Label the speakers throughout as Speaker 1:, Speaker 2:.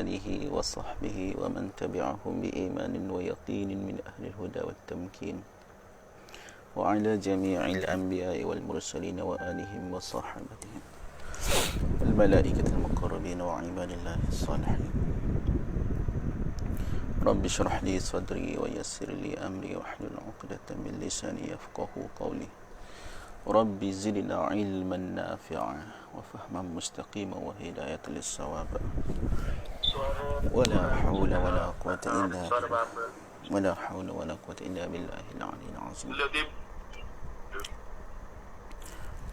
Speaker 1: آله وصحبه ومن تبعهم بإيمان ويقين من أهل الهدى والتمكين وعلى جميع الأنبياء والمرسلين وآلهم وصحابتهم الملائكة المقربين وعباد الله الصالحين. رب اشرح لي صدري ويسر لي أمري واحلل عقدة من لساني يفقهوا قولي. رب زدنا علما نافعا وفهما مستقيما وهداية للصواب. ولا حول ولا قوة إلا بالله العلي العظيم.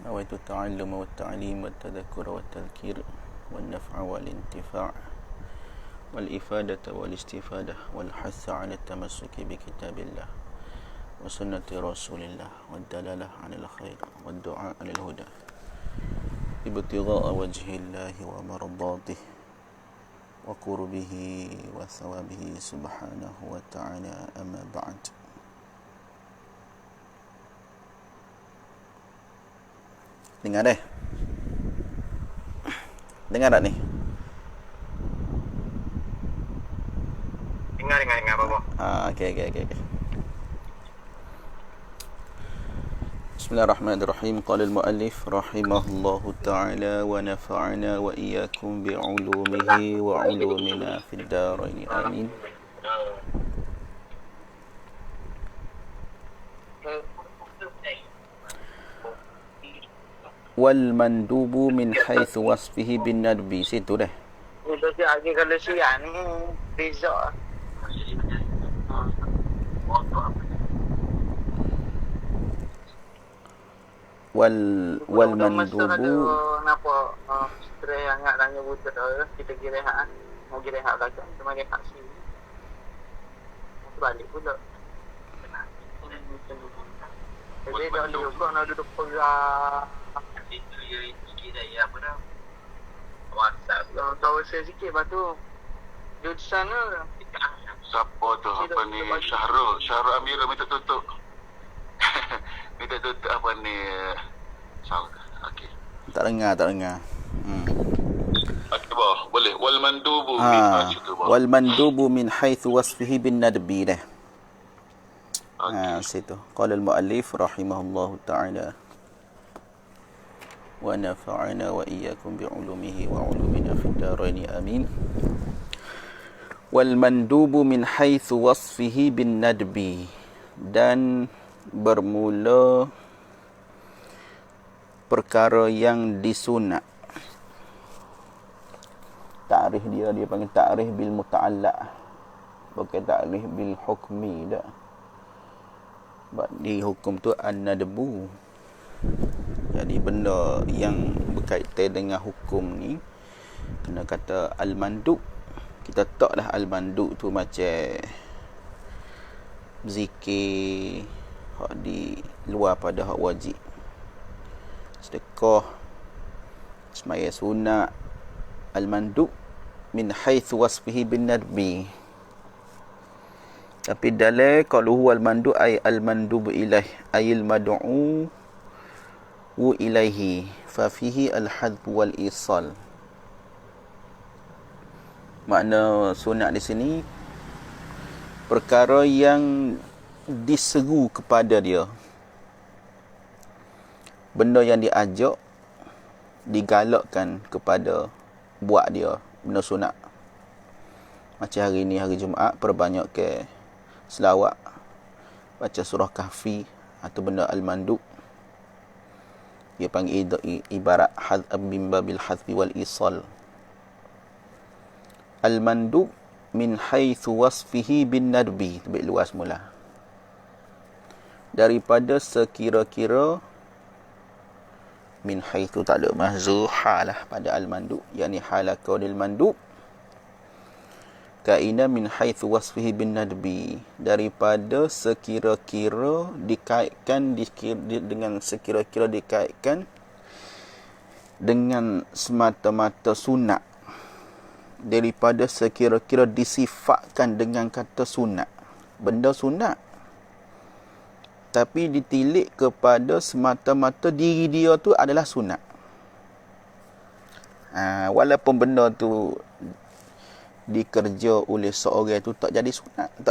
Speaker 1: نويت التعلم والتعليم والتذكر والتذكير والنفع والانتفاع والإفادة والاستفادة والحث على التمسك بكتاب الله وسنة رسول الله والدلالة على الخير والدعاء على الهدى ابتغاء وجه الله ومرضاته وقربه وثوابه سبحانه وتعالى. أما بعد. Dengar deh. Dengar tak ni?
Speaker 2: Dengar Bapa.
Speaker 1: Okey. Bismillahirrahmanirrahim. Qala al-muallif rahimahullahu ta'ala wa nafa'ana wa iyyakum bi'ulumihi wa 'ulumina fid dharain. Amin. Wal mandubu min haitsu wasfihi bin nadbi. Situ dah.
Speaker 2: Untuk si lagi kalau siang ni beza. Wal mandubu kenapa stray yang nak tanya buta dah kita pergi rehat. Mau pergi rehat belakang cuma rehat sini. Balik pula. Jadi dah juga nak duduk pegang itu yang sikit dah apa dah. WhatsApp tahu saya sikit lepas tu dia di sana
Speaker 3: siapa tu apa ni Syahrul Amira minta tutup minta tutup apa ni salah. Okey,
Speaker 1: tak dengar
Speaker 3: okey bah boleh. Wal mandubu min haitsu wasfihi bin nadbi dah. Situ qala al muallif rahimahullahu ta'ala wa nafa'ana wa iyyakum bi'ulumihi wa 'ulumina fid dharain. Amin. Wal mandubu min haitsu wasfihi bin nadbi, dan bermula perkara yang disunat. Ta'rif dia panggil ta'rif bil muta'allaq, bukan ta'rif bil hukmi dah. Sebab di hukum tu an-nadbu. Jadi benda yang berkaitan dengan hukum ni kena kata al-mandub. Kita taklah al-mandub tu macam zikir hak di luar pada hak wajib. Sedekah, semaya sunat, al-mandub min haitsu wasfihi bin nadbi. Tapi dalam qaluhu al-mandub ay al-mandub ilaih ayil mad'u wa ilaihi fa fihi al-hadb wal isal. Makna sunat di sini perkara yang diseru kepada dia, benda yang diajak, digalakkan kepada buat dia benda sunat. Macam hari ni hari Jumaat perbanyak ke selawat, baca surah Kahfi atau benda al-mandub. Dia panggil ibarat min babil hadfi wal isal. Al-mandub min haitsu wasfihi bin nadbi, lebih luas mula. Daripada sekira-kira, min haitsu tak ada mahzuha lah pada al-mandub, yakni halaqaul mandub kaina min haitsu wasfihi bin nadbi, daripada sekira-kira dikaitkan dengan sekira-kira dikaitkan dengan semata-mata sunat, daripada sekira-kira disifatkan dengan kata sunat, benda sunat tapi ditilik kepada semata-mata diri dia tu adalah sunat. Walaupun benda tu dikerja oleh seorang itu tak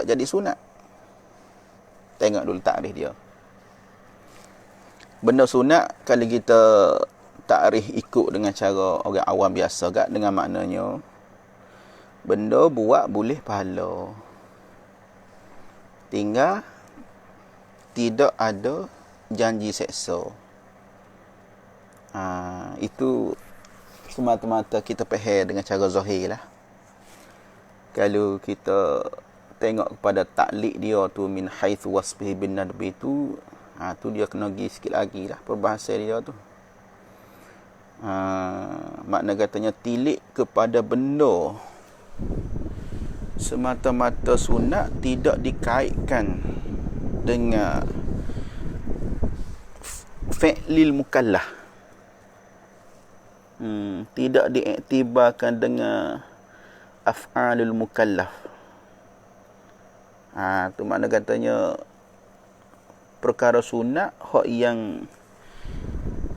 Speaker 3: jadi sunat. Tengok dulu takrif dia. Benda sunat kalau kita takrif ikut dengan cara orang awam biasa gak, dengan maknanya benda buat boleh pahala, tinggal tidak ada janji seksa. Itu semata-mata kita faham dengan cara zahir lah. Kalau kita tengok kepada taklid dia tu min haitsu wasfihi bin nadbi tu, tu dia kena pergi sikit lagi lah perbahasan dia tu. Makna katanya tilik kepada benda semata-mata sunat, tidak dikaitkan dengan fi'lil mukallaf, tidak diiktibarkan dengan af'alul mukallaf. Tu makna katanya perkara sunat hak yang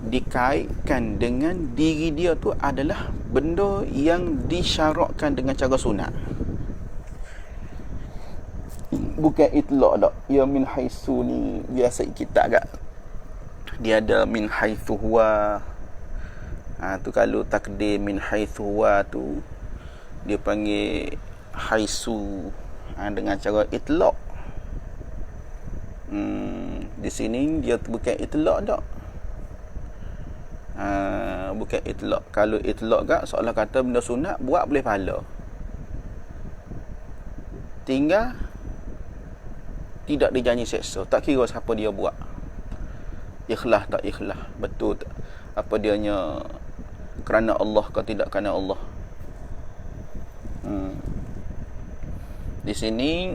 Speaker 3: dikaitkan dengan diri dia tu adalah benda yang disyarakkan dengan cara sunat. Bukan itlaq dak. Ya min haitsu ni biasa kita agak dia ada min haitsu huwa. Tu kalau takdir min haitsu huwa tu dia panggil haitsu dengan cara itlaq. Di sini dia bukan itlaq dak. Bukan itlaq. Kalau itlaq gak seolah kata benda sunat buat boleh pahala, tinggal tidak dijanji seksa. Tak kira siapa dia buat, ikhlas tak ikhlas, betul tak, apa dianya kerana Allah ke tidak kerana Allah. Di sini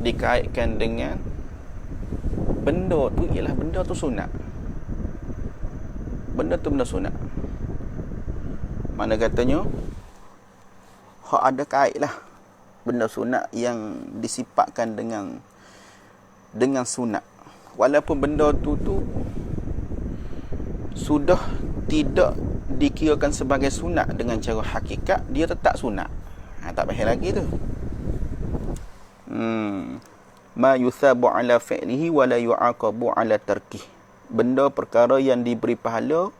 Speaker 3: dikaitkan dengan benda tu ialah benda tu sunat. Benda tu benda sunat. Mana katanya hak ada kait lah benda sunat yang disifatkan dengan sunat. Walaupun benda tu sudah tidak dikirakan sebagai sunat dengan cara hakikat, dia tetap sunat. Tak payah lagi tu. Ma yuthabu ala fi'lihi wa la yu'aqabu ala tarkih. Benda perkara yang diberi pahala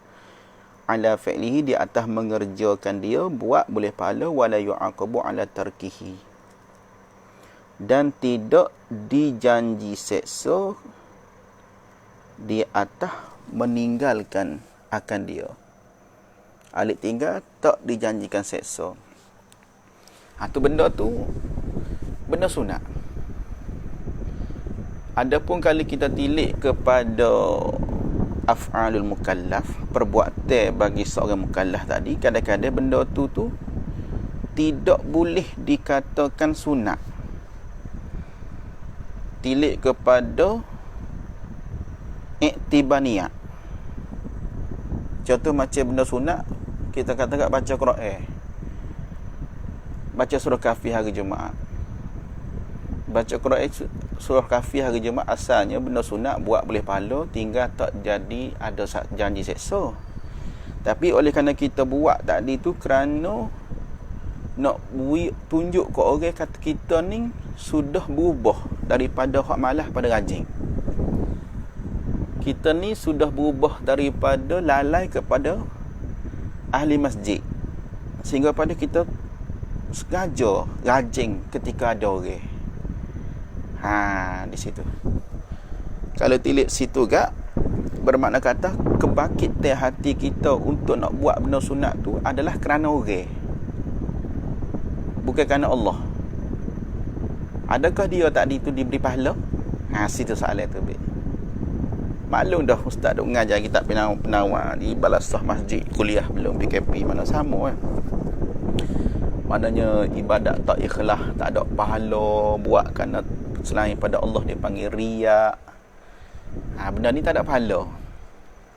Speaker 3: ala fi'lihi, di atas mengerjakan dia buat boleh pahala, wa la yu'aqabu ala tarkihi, dan tidak dijanji seksa di atas meninggalkan akan dia. Alif tinggal tak dijanjikan seksa. Tu benda sunat. Adapun kalau kita tilik kepada af'alul mukallaf, perbuatan bagi seorang mukallaf tadi, kadang-kadang benda tu tidak boleh dikatakan sunat. Tilik kepada iktibar niat. Contoh macam benda sunat, kita katakan baca Quran, baca surah Kahfi hari Jumaat. Baca Quran surah Kahfi hari Jumaat asalnya benda sunat, buat boleh pahala, tinggal tak jadi ada janji seksa. Tapi oleh kerana kita buat tadi tu kerana nak tunjuk ke orang kata kita ni sudah berubah daripada hak malas pada rajin. Kita ni sudah berubah daripada lalai kepada ahli masjid, sehingga pada kita sengaja rajin ketika ada orang. Di situ. Kalau tilik situ gak, bermakna kata kebangkitan hati kita untuk nak buat benda sunat tu adalah kerana orang, bukan kerana Allah. Adakah dia tadi tu diberi pahala? Situ soalan tu. Maklum dah ustaz duk mengajar kitab penawar di balasah masjid, kuliah belum PKP, mana sama kan. Maknanya ibadat tak ikhlas, tak ada pahala, buat kerana selain pada Allah, dia panggil riak. Benda ni tak ada pahala.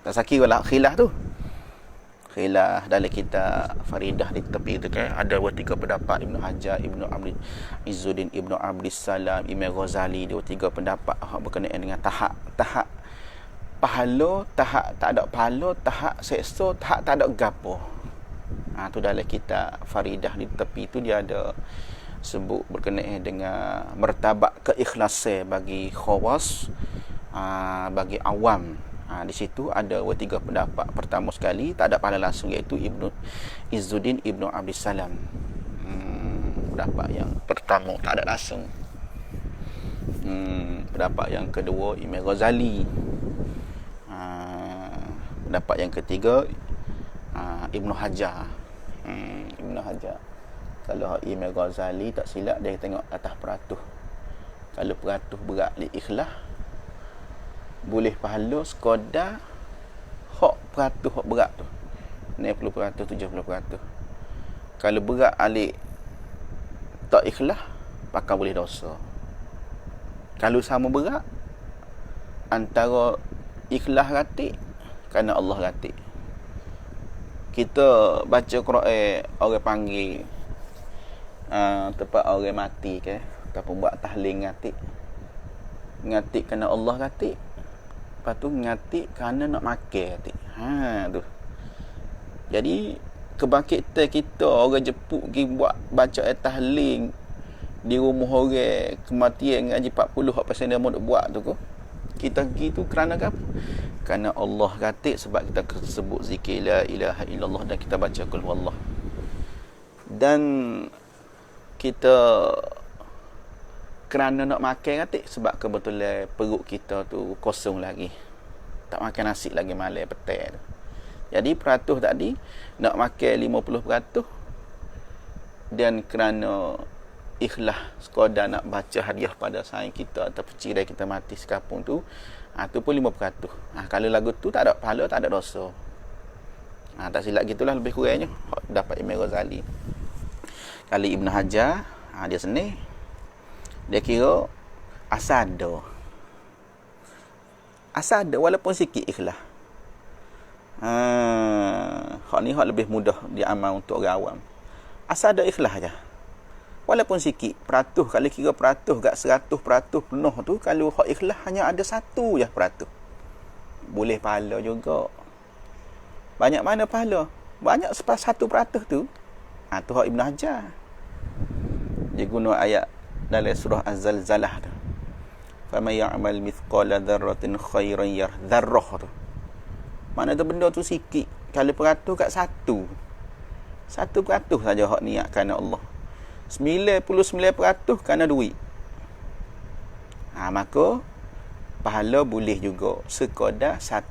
Speaker 3: Tak sakit lah khilaf tu. Khilaf dalam kitab Faridah di tepi tu kan, ada dua tiga pendapat, Ibnu Hajar, Ibnu Abdul Izzuddin, Ibnu Abdus Salam, Imam Ghazali, dua tiga pendapat berkenaan dengan tahap pahala, tahap tak ada pahala, tahap seksa, tahap tak ada gapo. Tu dalam kitab Faridah di tepi tu dia ada sebut berkenaan dengan martabat keikhlasan bagi khawas, bagi awam. Di situ ada tiga pendapat. Pertama sekali tak ada pahala langsung, iaitu Izzuddin Ibnu Abdissalam. Pendapat yang pertama tak ada langsung. Pendapat yang kedua Imam Ghazali. Pendapat yang ketiga Ibnu Hajar. Ibnu Hajar. Kalau Imam Ghazali tak silap dia tengok atas peratus. Kalau peratus berat li ikhlas, boleh pahala sekadar hak peratus hak berat tu. 60%, 70%. Kalau berat alik tak ikhlas, pakai boleh dosa. Kalau sama berat, antara ikhlas ratik, kerana Allah ratik. Kita baca Quran, orang panggil tempat orang mati ke, ataupun buat tahlil ngatik kerana Allah ngatik, lepas tu ngatik kerana nak makan ngatik. Tu jadi kebangkitan kita orang jepuk pergi buat baca tahlil di rumah orang kematian ngaji 40 hak pasal dia mau buat tu, kita pergi tu kerana apa? Kerana Allah ngatik, sebab kita sebut zikir la ilaha illallah dan kita baca qul huwallah. Dan kita kerana nak makan ngatik, sebab kebetulan perut kita tu kosong lagi, tak makan nasi lagi malam petang tu. Jadi peratus tadi nak makan 50%, dan kerana ikhlas sekadar nak baca hadiah pada sayang kita ataupun cirai kita mati sekapung tu, tu pun 50%. Kalau lagu tu tak ada pahala, tak ada dosa. Tak silap gitulah lebih kurangnya dapat Imam Ghazali. Kalau Ibn Hajar, dia seni, dia kira asal ada walaupun sikit ikhlas. Hak ni hak lebih mudah diamal untuk orang awam. Asal ada ikhlas aja, walaupun sikit peratus. Kalau kira peratus kat 100% penuh tu, kalau hak ikhlas hanya ada 1% je peratus, boleh pahala juga. Banyak mana pahala? Banyak 1% tu. Tu hak Ibn Hajar. Dia guna ayat dalam surah Az-Zalzalah tu. Faman ya'mal mithqala dzarratin khairan yarah. Dzarrah tu, mana tu benda tu sikit. Kalau peratus kat 1% saja hak niat kerana Allah. 99% kerana duit. Maka pahala boleh juga sekadar 1%.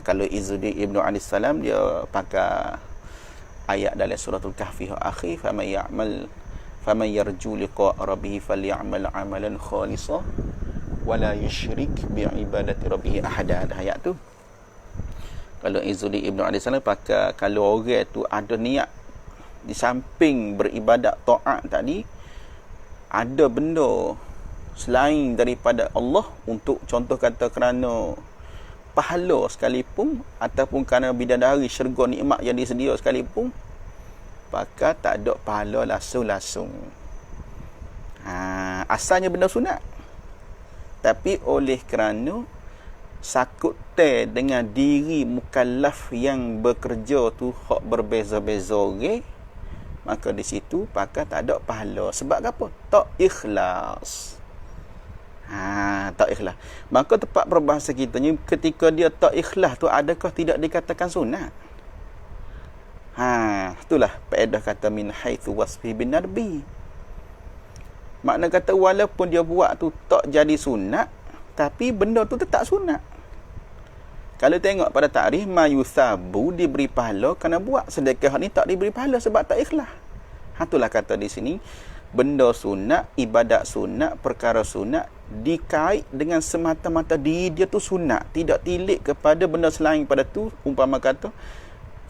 Speaker 3: Kalau Izzuddin Ibnu Abdissalam dia pakai ayat dalam suratul Kahfi akhir, faman yarju liqa rabbih falyamal amalan khalisan wala yusyrik bi ibadati rabbih ahada. Ayat tu kalau Izzuddin Ibnu Abdissalam pakai, kalau orang tu ada niat di samping beribadat taat tadi, ada benda selain daripada Allah, untuk contoh kata kerana pahala sekalipun, ataupun kerana bidadari syurga nikmat yang disedia sekalipun, maka tak ada pahala langsung. Asalnya benda sunat, tapi oleh kerana sakut dengan diri mukallaf yang bekerja tu hak berbeza-beza orang, maka di situ maka tak ada pahala. Sebab apa? Tak ikhlas. Tak ikhlas. Maka tepat berbahasa kita ni, ketika dia tak ikhlas tu, adakah tidak dikatakan sunat? Itulah faedah kata min haitsu wasfi bin nabi. Makna kata walaupun dia buat tu tak jadi sunat, tapi benda tu tetap sunat. Kalau tengok pada takrif, mayusabu, diberi pahala kerana buat, sedekah ni tak diberi pahala sebab tak ikhlas. Itulah kata di sini, benda sunat, ibadat sunat, perkara sunat dikait dengan semata-mata diri dia tu sunat, tidak tilik kepada benda selain pada tu. Umpama kata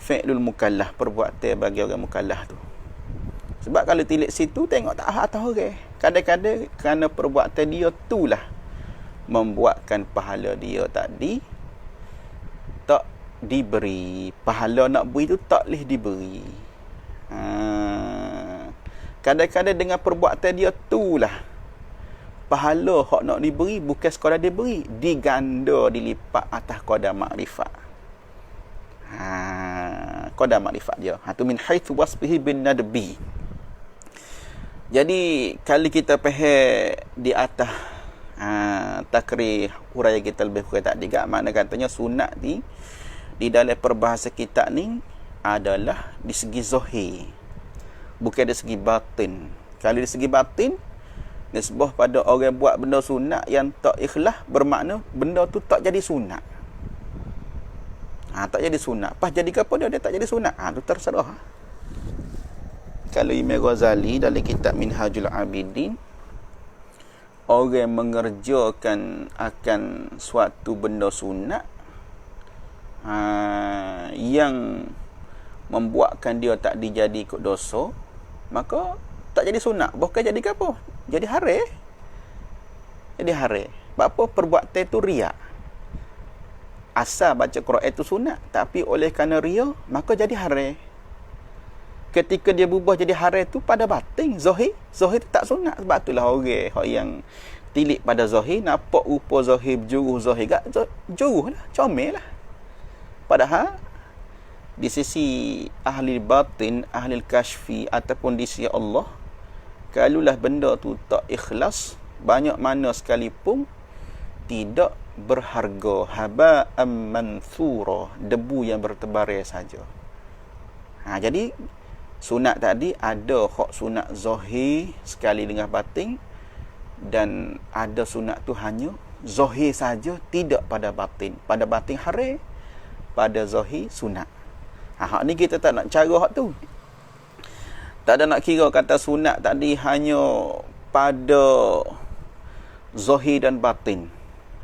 Speaker 3: fi'lul mukallaf, perbuatan bagi orang mukallaf tu. Sebab kalau tilik situ, tengok tak atas orang. Kadang-kadang kerana perbuatan dia itulah membuatkan pahala dia tadi tak diberi. Pahala nak beri tu tak boleh diberi. Kadang-kadang dengan perbuatan dia itulah pahala hak nak diberi, bukan sekadar diberi, diganda, dilipat atas qadar makrifat. qadar makrifat dia. Tu min haitsu wasfihi bin nadbi. Jadi kali kita faham di atas takrih huraian kita lebih kurang tadi, makna katanya sunat ni di dalam peribahasa kita ni adalah di segi zahir, bukan dari segi batin. Kalau dari segi batin, nisbah pada orang buat benda sunat yang tak ikhlas, bermakna benda tu tak jadi sunat. Tak jadi sunat. Pas jadi ke apa dia tak jadi sunat. Tu terserah. Kalau Imam Ghazali dalam kitab Minhajul Abidin, orang mengerjakan akan suatu benda sunat yang membuatkan dia tak dijadi ikut dosa, maka tak jadi sunat. Bukan jadi ke apa? Jadi haram. Jadi haram. Sebab apa? Perbuatan itu riak. Asal baca Quran itu sunat, tapi oleh kerana riak, maka jadi haram. Ketika dia berubah jadi haram itu pada batin, zahir itu tak sunat. Sebab itulah orang yang tilik pada zahir, nampak rupa zahir, juruh zahir, juruh lah, comel lah. Padahal di sisi ahli batin, ahli kashfi ataupun di sisi Allah, kalaulah benda tu tak ikhlas, banyak mana sekalipun tidak berharga, haba'an manthura, debu yang bertebaran saja. Jadi sunat tadi ada hak sunat zahir sekali dengan batin, dan ada sunat tu hanya zahir saja, tidak pada batin. Pada batin haram, pada zahir sunat. Hak ni kita tak nak cara hak tu. Tak ada nak kira kata sunat tadi hanya pada zahir dan batin.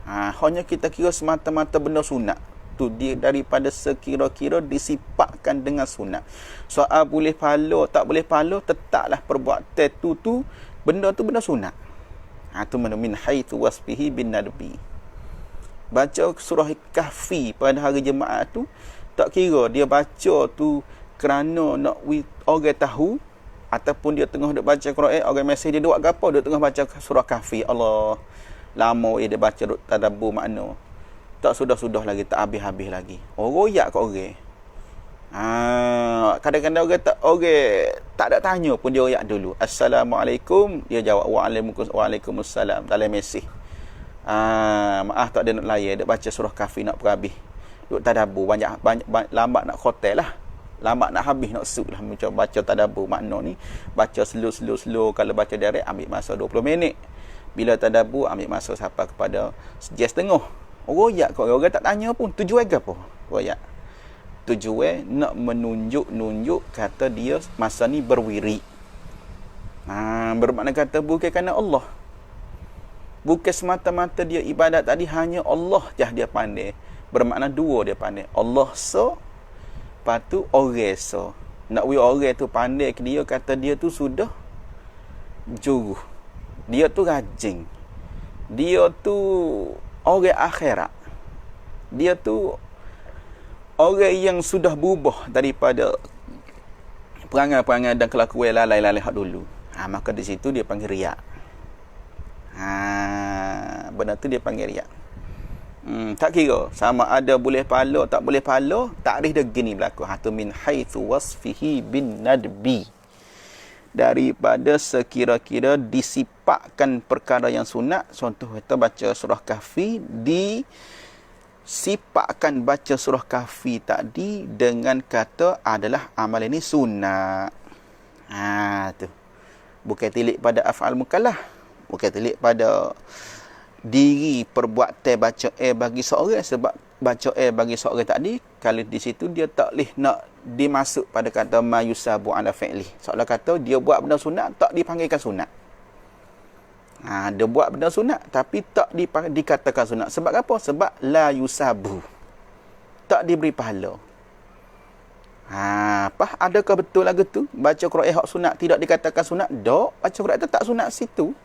Speaker 3: Hanya kita kira semata-mata benda sunat tu dia daripada sekira-kira disifatkan dengan sunat. Soal boleh pahala tak boleh pahala, tetaplah perbuatan tu benda tu benda sunat. Tu min haitsu wasfihi bin nadbi. Baca surah Kahfi pada hari Jumaat tu, tak kira dia baca tu kerana nak orang tahu, ataupun dia tengah duk baca Quran, orang mesej dia buat gapo, dia tengah baca surah Kahfi. Allah, lama dia baca duk tadabbur makna. Tak sudah-sudah lagi, tak habis-habis lagi. Royak kat orang. Kadang-kadang orang tak ada tanya pun dia royak dulu. Assalamualaikum, dia jawab waalaikumsalam dalam mesej. Maaf tak ada nak layan, dia baca surah Kahfi nak habis. Duk tadabbur banyak lambat nak khotel lah. Lambat nak habis, nak sud lah macam baca tadabbur makna ni. Baca slow. Kalau baca direct ambil masa 20 minit. Bila tadabbur ambil masa sampai kepada sejam setengah. Royak kau, orang tak tanya pun tujuan ke apa? Royak. Tujuan nak menunjuk kata dia masa ni berwirid. Bermakna kata bukan kerana Allah. Bukan semata-mata dia ibadat tadi hanya Allah je dia pandai. Bermakna dua dia pandai. Allah lepas tu orang Nak orang tu pandai ke dia, kata dia tu sudah juruh. Dia tu rajin. Dia tu orang akhirat. Dia tu orang yang sudah berubah daripada perangai-perangai dan kelakuan lalai-lalai hak dulu. Maka di situ dia panggil riak. Benda tu dia panggil riak. Tak kira sama ada boleh pahala tak boleh pahala, takrif dia gini berlaku. Tu min haitsu wasfihi bin nadbi, daripada sekira-kira disifatkan perkara yang sunat. Contoh kita baca surah Kahfi, disifatkan baca surah Kahfi tadi dengan kata adalah amal ini sunat. Tu bukan tilik pada af'al mukallaf, bukan tilik pada diri perbuatan baca bagi seorang. Sebab baca bagi seorang tadi, kalau di situ dia tak boleh nak dimasuk pada kata ma yusabu ala fi'li. Seolah kata dia buat benda sunat tak dipanggilkan sunat. Dia buat benda sunat tapi tak dikatakan sunat. Sebab apa? Sebab la yusabu, tak diberi pahala. Adakah betul lagu tu baca Quran hak sunat tidak dikatakan sunat? Tak, baca Quran tu tak sunat situ.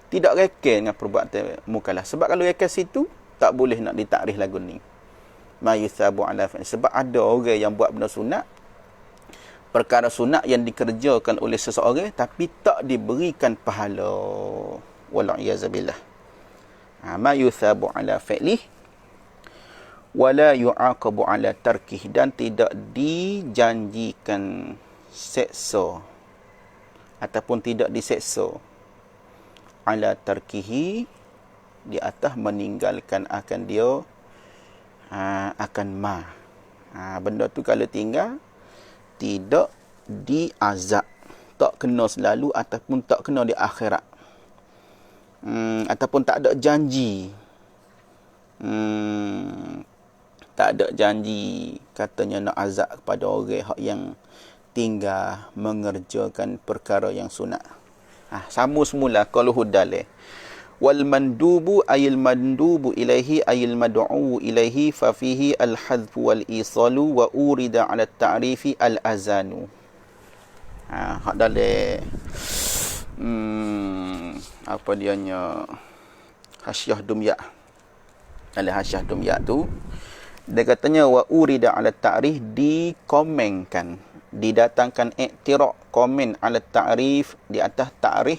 Speaker 3: Tidak reken dengan perbuatan mukallaf. Sebab kalau reken situ, tak boleh nak ditakrif lagu ni. Ma yusabu ala fi'li. Sebab ada orang yang buat benda sunat, perkara sunat yang dikerjakan oleh seseorang tapi tak diberikan pahala. Wal iyazabillah. Ma yusabu ala fi'li wala yu'aqabu ala tarkih, dan tidak dijanjikan seksa ataupun tidak diseksa ala tarkihi, di atas meninggalkan akan dia akan benda tu kalau tinggal tidak diazab, tak kena selalu ataupun tak kena di akhirat, ataupun tak ada janji, tak ada janji katanya nak azab kepada orang yang tinggal mengerjakan perkara yang sunat. Sama semula kalau hudal wal mandubu ayil mandubu ilaihi ayil mad'u ilaihi fa fihi al hadfu wal isalu wa urida ala ta'rifi al azanu. Hak dalam apa dianya Hasyiah Dumya. Dalam Hasyiah Dumya tu dia katanya wa urida ala ta'rif, dikomenkan, didatangkan i'tiraf, komen ala ta'rif, di atas ta'rif,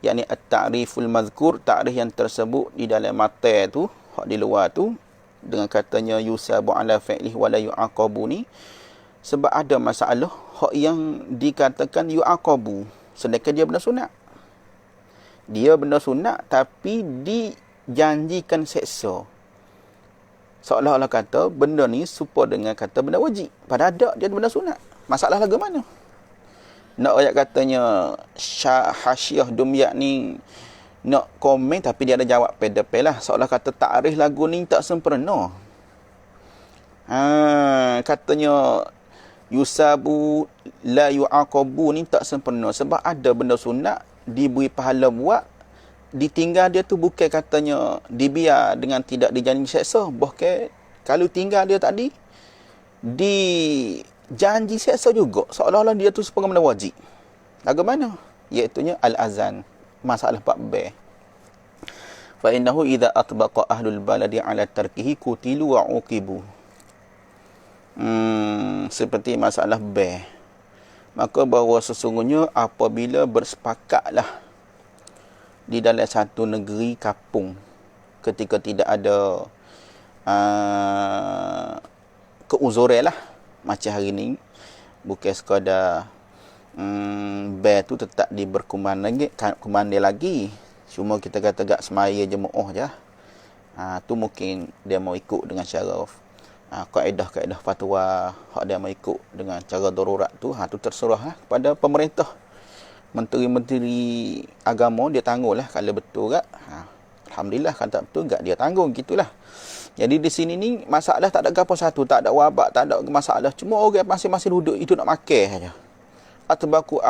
Speaker 3: yakni at-ta'riful mazkur, ta'rif yang tersebut di dalam matan tu, hak di luar tu, dengan katanya yusabu ala fi'lih wa la yu'aqabu ni, sebab ada masalah hak yang dikatakan yu'aqabu, sedangkan dia benda sunat. Dia benda sunat tapi dijanjikan seksa. Seolah-olah kata benda ni serupa dengan kata benda wajib, padahal ada dia benda sunat. Masalah lagu mana? Nak ayat katanya Hasyiah Dumya ni nak komen tapi dia ada jawab pedal lah. Seolah kata takrif lagu ni tak sempurna. Katanya yusabu la yu'aqabu ni tak sempurna sebab ada benda sunat diberi pahala buat, ditinggal dia tu bukan katanya dibiar dengan tidak dijanji seksa, bahkan kalau tinggal dia tadi dijanji seksa juga, seolah-olah dia tu sepenuhnya benda wajib. Lagu mana? Iaitunya al-azan. Masalah 4b. Fa innahu idza atbaqa ahlul baladi ala tarkihi kutilu wa uqibu. Seperti masalah b. Maka bahawa sesungguhnya apabila bersepakatlah di dalam satu negeri kampung ketika tidak ada keuzuran lah, macam hari ni bukan sekadar bear tu tetap diberkumandai lagi, cuma kita kata gak semaya jemaah je, tu mungkin dia mau ikut dengan cara kaedah fatwa, hak dia mau ikut dengan cara darurat tu, tu terserah kepada pemerintah. Menteri-menteri agama dia tangguhlah kalau betul gak. Alhamdulillah, kalau tak betul gak dia tanggung, gitulah. Jadi di sini ni masalah tak ada apa satu, tak ada wabak, tak ada masalah, cuma orang masing-masing duduk itu nak makan saja. Atbaqu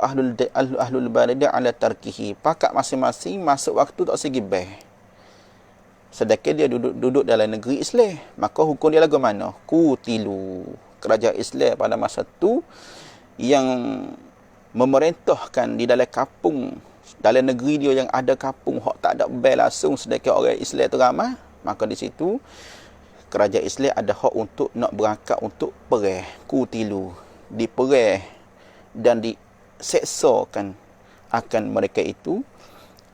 Speaker 3: ahlul balad ala tarkihi, pakat masing-masing masuk waktu tak segi beh. Sedangkan dia duduk dalam negeri Islam, maka hukum dia lagu mana? Kutilu. Kerajaan Islam pada masa tu yang memerintahkan di dalam kampung, dalam negeri dia yang ada kampung hak tak ada bel langsung, sedangkan orang Islam tu ramai, maka di situ kerajaan Islam ada hak untuk nak berangkat untuk perang. Kutilu, diperang dan diseksakan akan mereka itu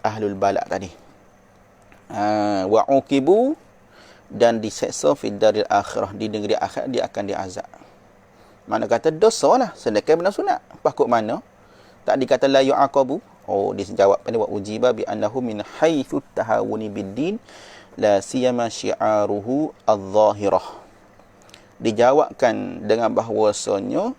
Speaker 3: ahlul balad tadi. Wa uqibu, dan diseksa fi daril akhirah, di negeri akhirat dia akan diazab. Mana kata dosa lah, sedangkan benda sunat. Pakut mana? Tak dikata la yu'aqabu. Dia jawab pada wa ujiba bi annahu min haitsu tahawuni bid-din la siyama syi'aruhu adh-dhahirah. Dijawabkan dengan bahawasanya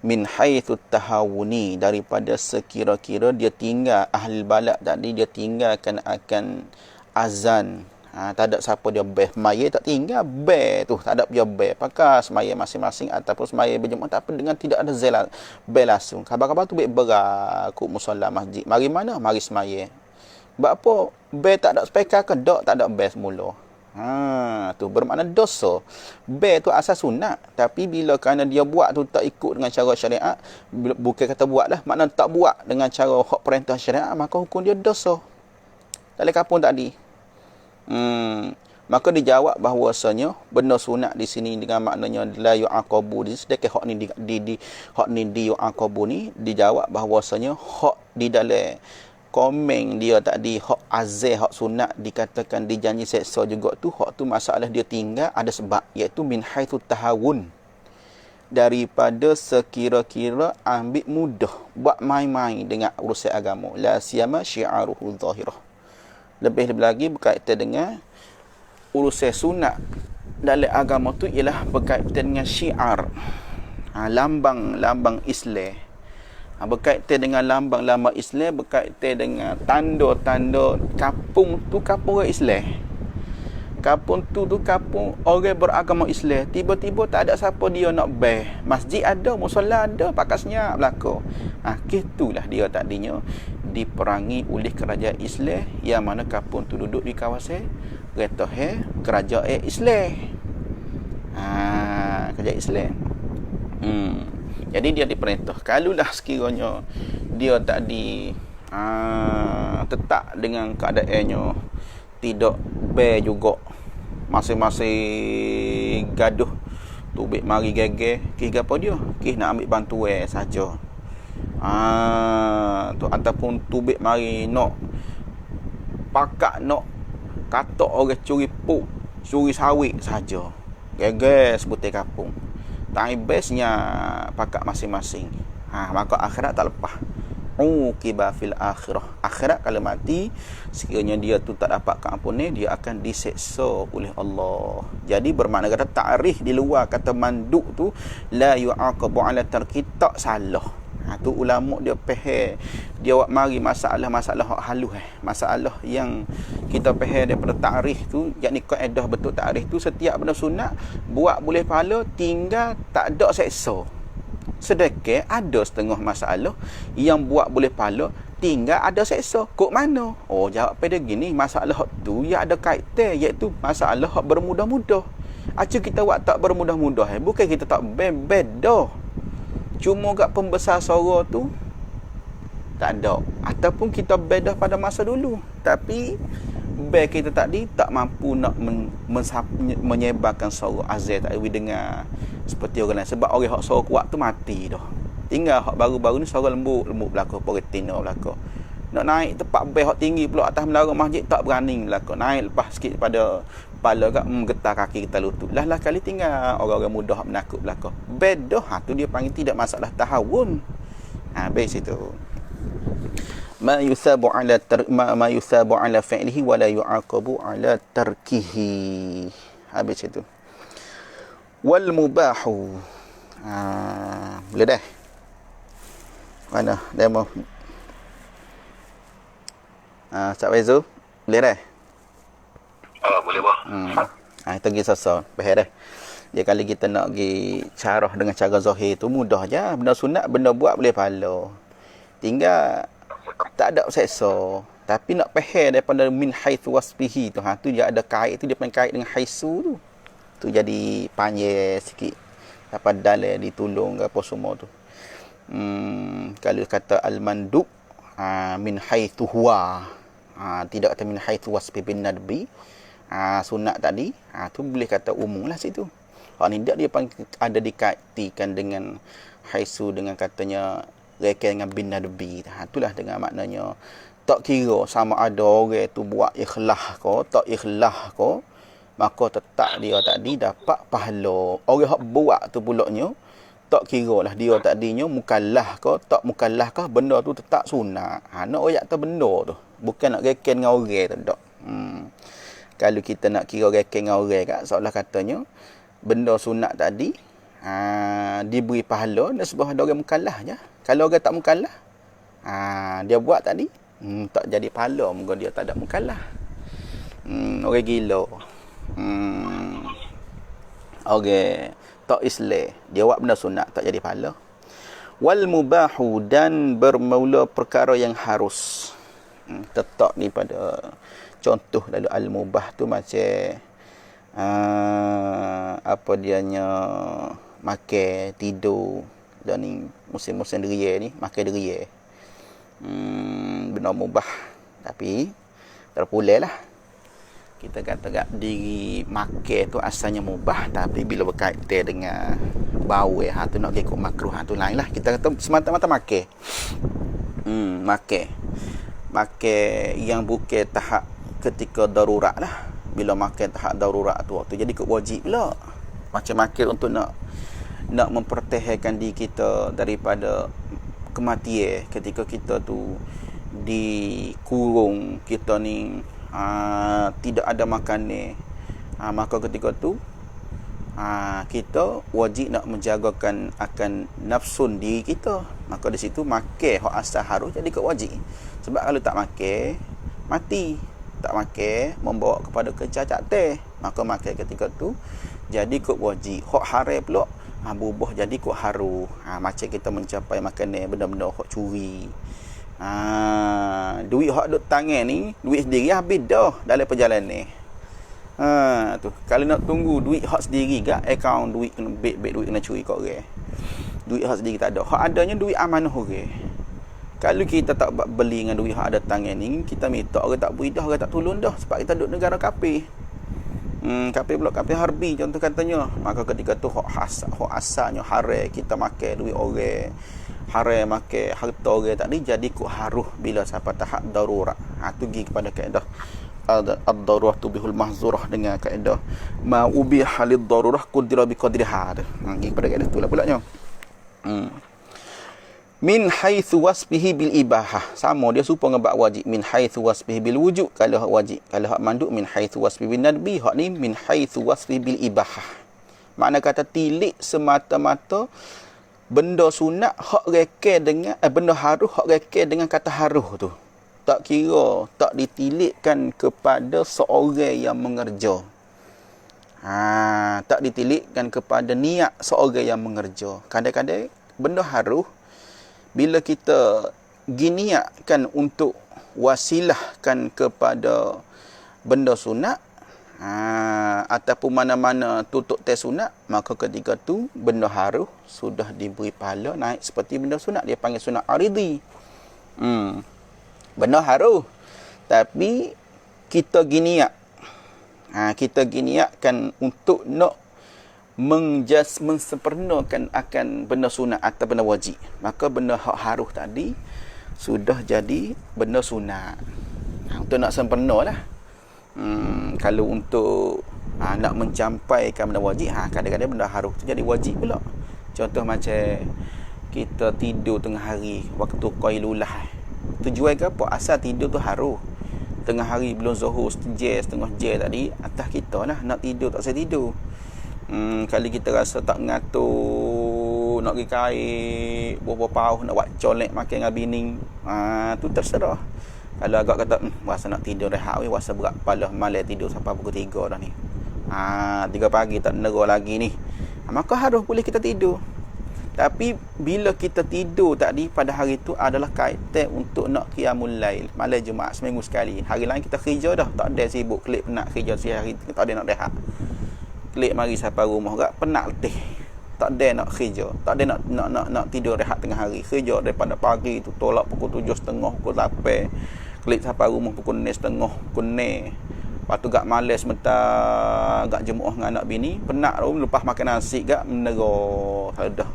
Speaker 3: min haitsu tahawuni, daripada sekira-kira dia tinggal ahli balad tadi, dia tinggalkan akan azan. Tak ada siapa dia beh semaya, tak tinggal beh tu, tak ada dia beh, pakai semaya masing-masing ataupun semaya berjemaah, tapi dengan tidak ada zelat beh langsung. Khabar-khabar tu baik berakut musalla masjid, mari mana mari semaya. Sebab apa? Beh tak ada spekar ke dak, tak ada beh semula. Tu bermakna dosa. Beh tu asas sunat, tapi bila kerana dia buat tu tak ikut dengan cara syariat, bukan kata buat lah, makna tak buat dengan cara hak perintah syariat, maka hukum dia dosa. Dalam kampung tadi maka dijawab bahawasanya benda sunat di sini dengan maknanya la yu'aqabu, sedangkan hak ni di yu'aqabu ni dijawab bahawasanya hak di dalam komen dia tadi hak azal hak sunat dikatakan dijanji seksa juga tu, hak tu masalah dia tinggal ada sebab, iaitu min haitsu tahawun, daripada sekira-kira ambil mudah buat main-main dengan urusan agama, la siyama syi'aruhu zahirah, lebih lagi berkaitan dengan urusan sunat dalam agama tu ialah berkaitan dengan syiar, lambang-lambang Islam, berkaitan dengan lambang-lambang Islam, berkaitan dengan tanda-tanda kampung tu kampung orang Islam. Kampung tu kampung orang beragama Islam. Tiba-tiba tak ada siapa dia nak beh. Masjid ada, musola ada, pakat senyap belaka. Kitulah dia tadinya diperangi oleh kerajaan Islam, yang mana kampung tu duduk di kawasan kerajaan Islam. Kerajaan Islam. Jadi dia diperintah, kalulah sekiranya dia tadi tetap dengan keadaannya, tidak bear juga, masing-masing gaduh tubik mari geger, kis apa dia, kis nak ambil bantuan saja, tu ataupun tubik mari nak pakak nak kata orang curi puk, curi sawit saja, geger sebutir kampung. Tak bestnya pakak masing-masing. Maka akhirat tak lepas. Uqiba fil akhirah. Akhirat kalau mati, sekiranya dia tu tak dapat keampunan, dia akan diseksa oleh Allah. Jadi bermakna kata ta'rif di luar kata manduk tu, la yu'aqabu ala tarki, tak salah. Tu ulama dia faham. Dia buat mari masalah-masalah hak halus, masalah yang kita faham daripada ta'rif tu, yakni kaedah betul ta'rif tu, setiap benda sunat buat boleh pahala, tinggal tak ada seksa. Sedekah ada setengah masalah yang buat boleh pahala, tinggal ada seksa. Kok mana? Jawab pada gini, masalah hak tu yang ada kaitan, iaitu masalah hak bermudah-mudah. Acu kita buat tak bermudah-mudah, bukan kita tak beda. Cuma kat pembesar suara tu tak ada, ataupun kita beda pada masa dulu, tapi kita tadi tak mampu nak menyebarkan suara azal tak dengar seperti orang lain, sebab orang hak suara kuat tu mati dah. Tinggal hak baru-baru ni suara lembut belaka, peretina belaka. Nak naik tempat best hak tinggi pula atas menara masjid tak berani belaka. Naik lepas sikit pada kepala kat getar kaki kita lutut. Lah kali tinggal orang-orang muda hak menakut belaka. Beda tu dia panggil tidak masalah tahawun. Base itu. Ma yusabu ala fi'lihi wa la yu'aqabu ala tarkihi. Habis itu. Wal mubahu. Boleh dah. Mana demo? Ustaz Faizu, boleh dah?
Speaker 2: Boleh bah.
Speaker 3: Itu pergi sosok. Bahaya dah. Dia kali kita nak pergi carah dengan cara zahir tu mudah je. Benda sunat, benda buat boleh pahala. Tinggal tak ada seksa. Tapi nak faham daripada min haitsu wasfihi tu. Tu dia ada kait tu, dia panggil kait dengan haisu tu. Tu jadi panjang sikit. Dapat dalil ditolong ke apa semua tu. Kalau kata al-mandub min haitsu huwa, tidak kata min haitsu wasfi bin nadbi, sunat tadi, tu boleh kata umum lah situ. Ni dia ada dikaitkan dengan haisu, dengan katanya reka dengan bin nadbi. Itulah dengan maknanya tak kira sama ada orang tu buat ikhlas ko tak ikhlas ko, maka tetap dia tadi dapat pahala. Orang hak buat tu pulaknya tak kira lah dia tadinya mukallaf ke tak mukallaf ke, benda tu tetap sunat. Nak royak tu benda tu, bukan nak reken dengan orang tu tak. Kalau kita nak kira reken dengan orang kat, seolah katanya benda sunat tadi diberi pahala dan sebab ada orang mukallaf je. Kalau orang tak mukallaf, dia buat tadi tak jadi pahala, moga dia tak ada mukallaf. Orang gila. Orang tak Islam, dia buat benda sunat tak jadi pahala. Wal mubahu, dan bermula perkara yang harus. Tetap ni pada contoh lalu al mubah tu macam apa dianya makan tidur dan ni musim-musim deria ni makan deria. Benda mubah tapi terpulai lah. Kita kata kat diri makan tu asalnya mubah, tapi bila berkaitan dengan bau tu nak ikut makruh, tu lain lah. Kita kata semata-mata makan. Makan. makan yang bukan tahap ketika darurat lah. Bila makan tahap darurat tu waktu jadi wajib pula. Macam makan untuk nak mempertahankan diri kita daripada kematian ketika kita tu dikurung, kita ni tidak ada makanan. Maka ketika tu kita wajib nak menjagakan akan nafsun diri kita. Maka di situ makan hak asal harus jadi wajib. Sebab kalau tak makan mati, tak makan membawa kepada kecacatan. Maka makan ketika tu jadi wajib. Hak haram pula berubah jadi haru. Macam kita mencapai makanan benda-benda hak curi. Duit hak duk tangan ni, duit sendiri habis dah dalam perjalanan. Tu kalau nak tunggu duit hak sendiri gak akaun duit kena bet duit kena curi kat orang. Duit hak sendiri tak ada. Hak adanya duit amanah orang. Kalau kita tak beli dengan duit hak ada tangan ni, kita minta orang tak beri dah, orang tak tolong dah sebab kita duduk negara kafir. Kafir pula kafir harbi contoh katanya. Maka ketika tu hak asalnya haram kita makan duit orang. Haram makan harta orang tadi jadi haruh bila sampai tahap darurat. Tu pergi kepada kaedah ad-darurah tubihul mahzurah dengan kaedah ma ubiha lid-darurah qudira bi qadriha. Pergi kepada kaedah tu lah pula nya. Min haitsu wasbihi bil ibahah. Sama dia serupa dengan bab wajib. Min haitsu wasbihi bil wujub kalau hak wajib. Kalau hak manduk min haitsu wasbihi bin nadbi. Hak ni min haitsu wasbihi bil ibahah. Makna kata tilik semata-mata benda sunat hak reken dengan benda haruh hak reken dengan kata haruh tu. Tak kira tak ditilikkan kepada seorang yang mengerja. Tak ditilikkan kepada niat seorang yang mengerja. Kadang-kadang benda haruh bila kita giniatkan untuk wasilahkan kepada benda sunat ataupun mana-mana tutup tes sunat, maka ketika tu benda haruh sudah diberi pahala naik seperti benda sunat. Dia panggil sunat aridi. Benda haruh tapi kita giniat. Kita giniatkan untuk nak mensempurnakan akan benda sunat atau benda wajib. Maka benda hak haruh tadi sudah jadi benda sunat. Untuk nak sempurna lah. Kalau untuk nak mencampaikan benda wajib, kadang-kadang benda haruh tu jadi wajib pula. Contoh macam kita tidur tengah hari waktu qailulah. Tujuan ke apa? Asal tidur tu haruh. Tengah hari belum zuhur setengah jam tadi atas kita lah nak tidur tak saya tidur. Kali kita rasa tak ngatur nak pergi kait berapa pauh nak buat colek makan dengan bini, tu terserah. Kalau agak kata rasa nak tidur rehat rasa berat kepala malam tidur sampai pukul 3 dah ni, 3 pagi tak nera lagi ni, maka harus boleh kita tidur. Tapi bila kita tidur tadi pada hari tu adalah kaitan untuk nak qiyamul lail malam Jumaat seminggu sekali. Hari lain kita kerja dah, tak ada sibuk klik penat kerja sehari, tak ada nak rehat. Klik mari sampai rumah gak penat letih. Tak ada nak kerja, tak ada nak tidur rehat tengah hari. Kerja daripada pagi tu tolak pukul 7.30 pukul 8. Klik sampai rumah pukul 9.30 pukul 9. Lepas tu gak malas sebentar gak jemaah dengan anak bini, penat tu lepas makan nasi gak menera. Dah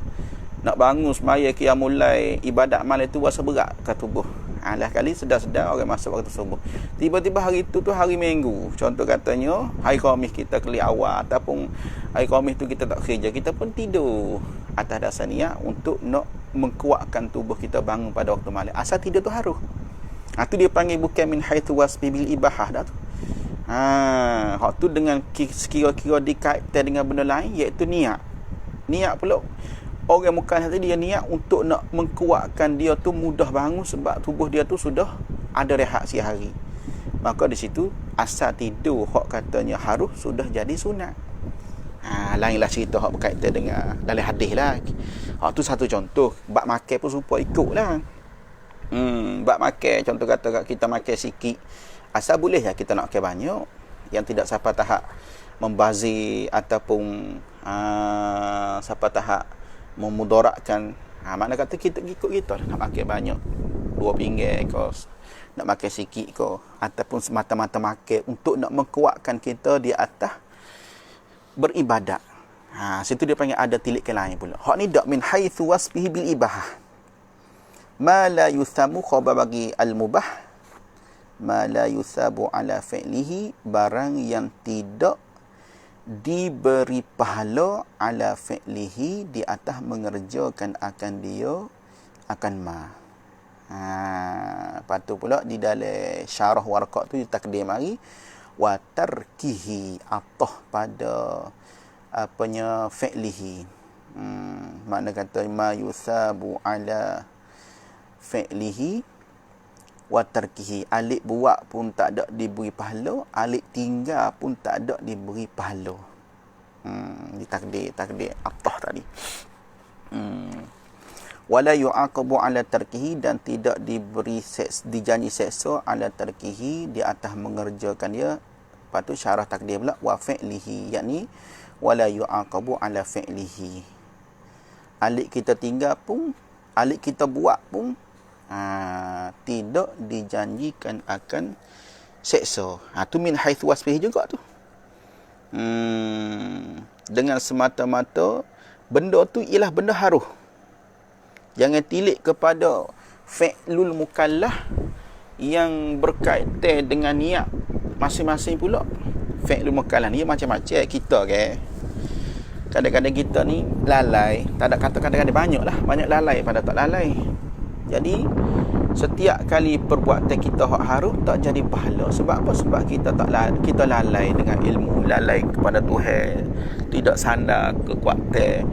Speaker 3: nak bangun semaya qiyamul lail ibadat malam tu rasa berat ke tubuh. Lah kali sedar-sedar orang masuk waktu subuh. Tiba-tiba hari tu hari Minggu. Contoh katanya hari Khamis kita kelik awal ataupun hari Khamis tu kita tak kerja, kita pun tidur atas dasar niat untuk nak mengkuatkan tubuh kita bangun pada waktu malam. Asal tidur tu haruh. Tu dia panggil bukan min haitsu wasbi bil ibahah dah tu. Hak tu dengan sekira-kira dikaitkan dengan benda lain iaitu niat. Niat pula orang bukan tadi dia niat untuk nak mengkuatkan dia tu mudah bangun sebab tubuh dia tu sudah ada rehat sehari. Maka di situ asal tidur hak katanya harus sudah jadi sunat. Lainlah cerita hak berkaitan dengan dalam hadis lah. Hak tu satu contoh. Bab makan pun supaya ikutlah. Bab makan contoh kata kita makan sikit. Asal boleh lah kita nak makan banyak yang tidak sampai tahap membazir ataupun sampai tahap memudaratkan. Makna kata kita ikut kita nak makan banyak 2 pinggan ke, nak makan sikit ke, ataupun semata-mata makan untuk nak mengkuatkan kita di atas beribadat. Situ dia panggil ada tilikkan lain pula. Hak ni dak min haitsu wasbihi bil ibahah. Ma la yuthamu khaba bagi al mubah ma la yusabu ala fi'lihi, barang yang tidak diberi pahala ala fi'lihi, di atas mengerjakan akan dia akan ma. Lepas tu pula di dalam syarah Warqah tu takdir mari wa tarkihi, atah pada apanya fi'lihi. Makna kata ma yusabu ala fi'lihi wa tarkihi, alik buat pun tak ada diberi pahala, alik tinggal pun tak ada diberi pahala. Di takdir atah tadi. Wala yu'aqabu ala tarkihi, dan tidak diberi dijanji seksa ala tarkihi, di atas mengerjakan dia. Lepas tu syarah takdir pula wa fi'lihi, yakni wala yu'aqabu ala fi'lihi, alik kita tinggal pun, alik kita buat pun tidak dijanjikan akan seksa. Tu min haitsu wasfihi juga tu. Dengan semata-mata benda tu ialah benda haruh. Jangan tilik kepada fi'lul mukallaf yang berkaitan dengan niat masing-masing pula. Fi'lul mukallaf ni macam-macam kita ke. Kadang-kadang kita ni lalai, tak ada kata kadang-kadang banyak lalai pada tak lalai. Jadi setiap kali perbuatan kita hak haruh tak jadi pahala. Sebab apa? Sebab kita lalai dengan ilmu, lalai kepada Tuhan, tidak sandar kekuatan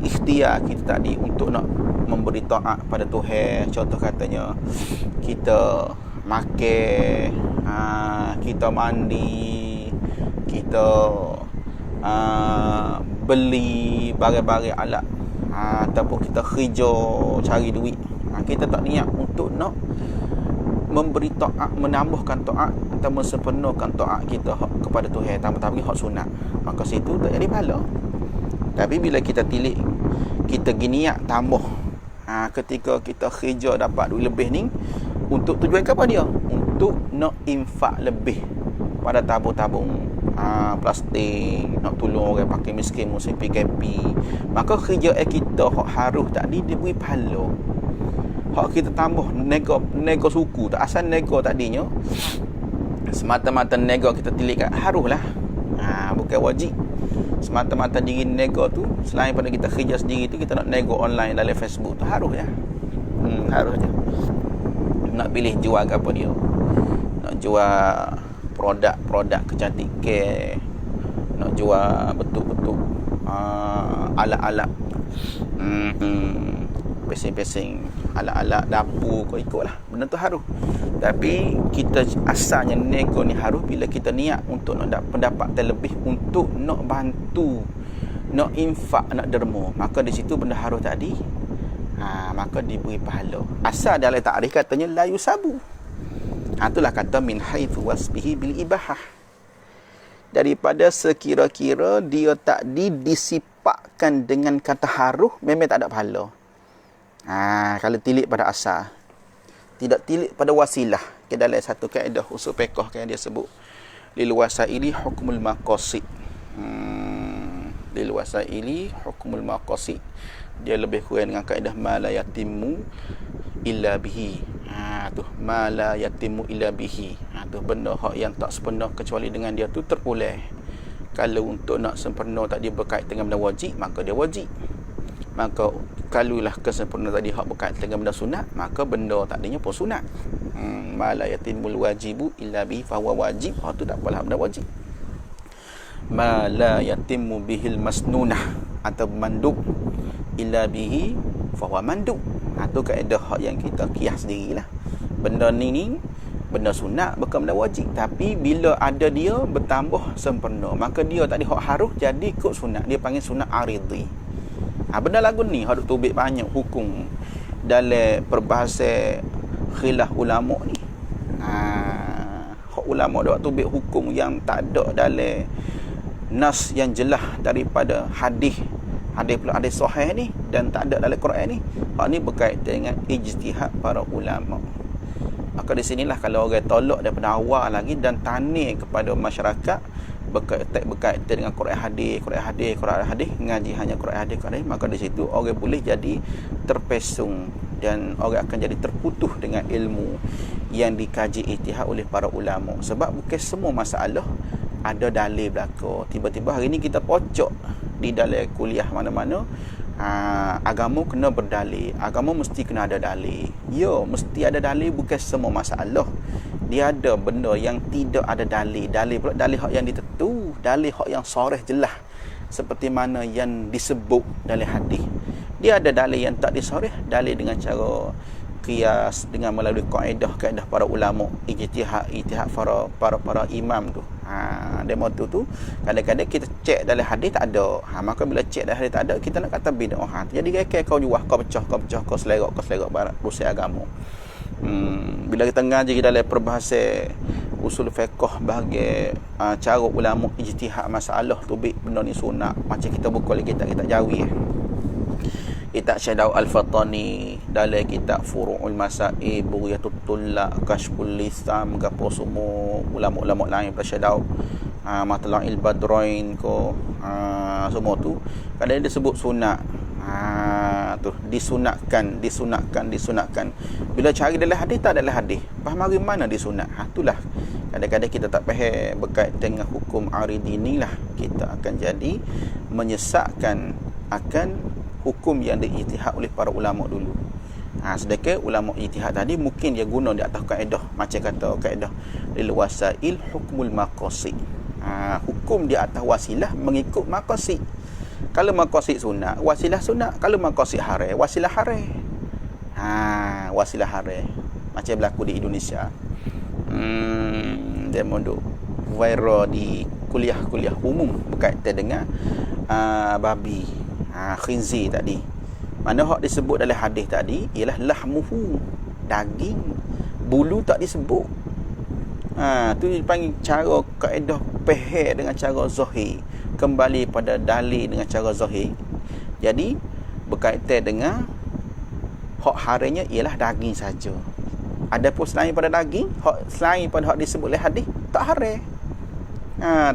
Speaker 3: ikhtiar kita tadi untuk nak memberi taat pada Tuhan. Contoh katanya kita makan, kita mandi, kita beli barang-barang alat, ataupun kita kerja cari duit. Kita tak niat untuk nak memberi taat, menambahkan taat atau mensempurnakan taat kita kepada Tuhan, tambah-tambah lagi hak sunat, maka situ tak jadi pahala. Tapi bila kita tilik, kita niat tambah, ketika kita kerja dapat duit lebih ni, untuk tujuan apa dia? Untuk nak infak lebih pada tabung-tabung plastik, nak tolong orang pakai miskin musim PKP. Maka kerja kita hak haruh tadi diberi pahala. Hak kita tambah nego suku, tak asal nego tadinya semata-mata nego kita tilik kat haruh lah. Bukan wajib. Semata-mata diri nego tu, selain pada kita kerja sendiri tu, kita nak nego online dalam Facebook tu haruh je. Haruh je. Nak pilih jual apa dia, nak jual produk kecantikan, nak jual betul-betul alat-alat pesing-pesing, alat-alat dapur, kau ikutlah, benda tu haruh. Tapi kita asalnya nego ni haruh bila kita niat untuk nak pendapatan lebih, untuk nak bantu, nak infak, nak derma, maka di situ benda haruh tadi maka diberi pahala. Asal dalam takrif katanya la yusabu. Itulah kata min haitsu wasbihi bil ibahah, daripada sekira-kira dia tak disifatkan dengan kata haruh, memang tak ada pahala. Kalau tilik pada asal, tidak tilik pada wasilah. Dalam satu kaedah usul fiqh yang dia sebut lil wasaili hukmul maqasid. Lil wasaili hukmul maqasid, dia lebih kurang dengan kaedah ma la yatimmu illa bihi. Tu ma la yatimmu illa bihi. Tu benda hak yang tak sempurna kecuali dengan dia tu terpulang. Kalau untuk nak sempurna tadi berkait dengan benda wajib, maka dia wajib. Maka kalulah kesempurnaan tadi hak berkait dengan benda sunat, maka benda tadinya pun sunat. Ma la yatimul wajibu illa bihi fa huwa wajib. Tu tak apalah benda wajib. Ma la yatimmu bihil masnunah atau mandub illa bihi fa huwa mandub. Tu kaedah hak yang kita kias sendirilah. Benda ni benda sunat, bukan benda wajib, tapi bila ada dia bertambah sempurna, maka dia tadi hak haruh jadi ikut sunat, dia panggil sunat aridhi. Benda lagu ni hak tubik banyak hukum dalam perbahasan khilaf ulama ni. Hak ulama dak tubik hukum yang tak ada dalam nas yang jelas daripada hadis pula hadis sahih ni, dan tak ada dalam Quran ni. Hak ni berkaitan dengan ijtihad para ulama. Maka di sinilah kalau orang tolak daripada awal lagi dan tanya kepada masyarakat berkaitan dengan Quran hadis, ngaji hanya Quran hadis, maka di situ orang boleh jadi terpesong dan orang akan jadi terputus dengan ilmu yang dikaji ijtihad oleh para ulama. Sebab bukan semua masalah ada dalil belaka. Tiba-tiba hari ni kita pocok di dalam kuliah mana-mana, agama kena berdalil, agama mesti kena ada dalil. Ya, mesti ada dalil. Bukan semua masalah dia ada benda yang tidak ada dalil. Dalil pula dalil hak yang ditentu, dalil hak yang soreh jelas, seperti mana yang disebut dalam hadis. Dia ada dalil yang tak disoreh, dalil dengan cara qiyas, dengan melalui kaedah para ulama, ijtihad para imam tu. Demo tu kadang-kadang kita cek dalam hadis tak ada. Maka bila cek dalam hadis tak ada, kita nak kata bid'ah. Jadi kau jual, kau pecah, kau selerak barat urusan agama. Bila kita ngaji dalam perbahasan usul fiqh bahagian cara ulama ijtihad masalah tu benda ni sunat, macam kita buka lagi kita jawi kitab Syadau Al-Fatani, dalam kitab Furu'ul Masail, Bughiyatul Tullaq, Kashful Lisam, gapo semua ulama-ulama lain pada Syadau, Matla'il Badrain ko, semua tu kadang dia sebut sunat. Tu disunatkan. Bila cari dalam hadis tak dalam hadis, faham hari mana disunat. Itulah kadang-kadang kita tak faham berkait dengan hukum aridi ni lah, kita akan jadi menyesatkan akan hukum yang diijtihad oleh para ulama dulu. Sedangkan ulama ijtihad tadi mungkin dia guna di atas kaedah, macam kata kaedah lil wasail hukmul maqasid. Hukum di atas wasilah mengikut maqasid. Kalau maqasid sunat, wasilah sunat. Kalau maqasid haram, wasilah haram. Wasilah haram. Macam berlaku di Indonesia. Dia mondok viral di kuliah-kuliah umum berkaitan dengan babi, khinzir tadi. Mana hak disebut dalam hadis tadi ialah lahmuhu, daging, bulu tak disebut. Tu dipanggil cara kaedah pehek dengan cara zahir, kembali pada dalil dengan cara zahir. Jadi berkaitan dengan hak haramnya ialah daging saja. Adapun selain pada daging, selain pada hak disebut oleh hadis, tak haram.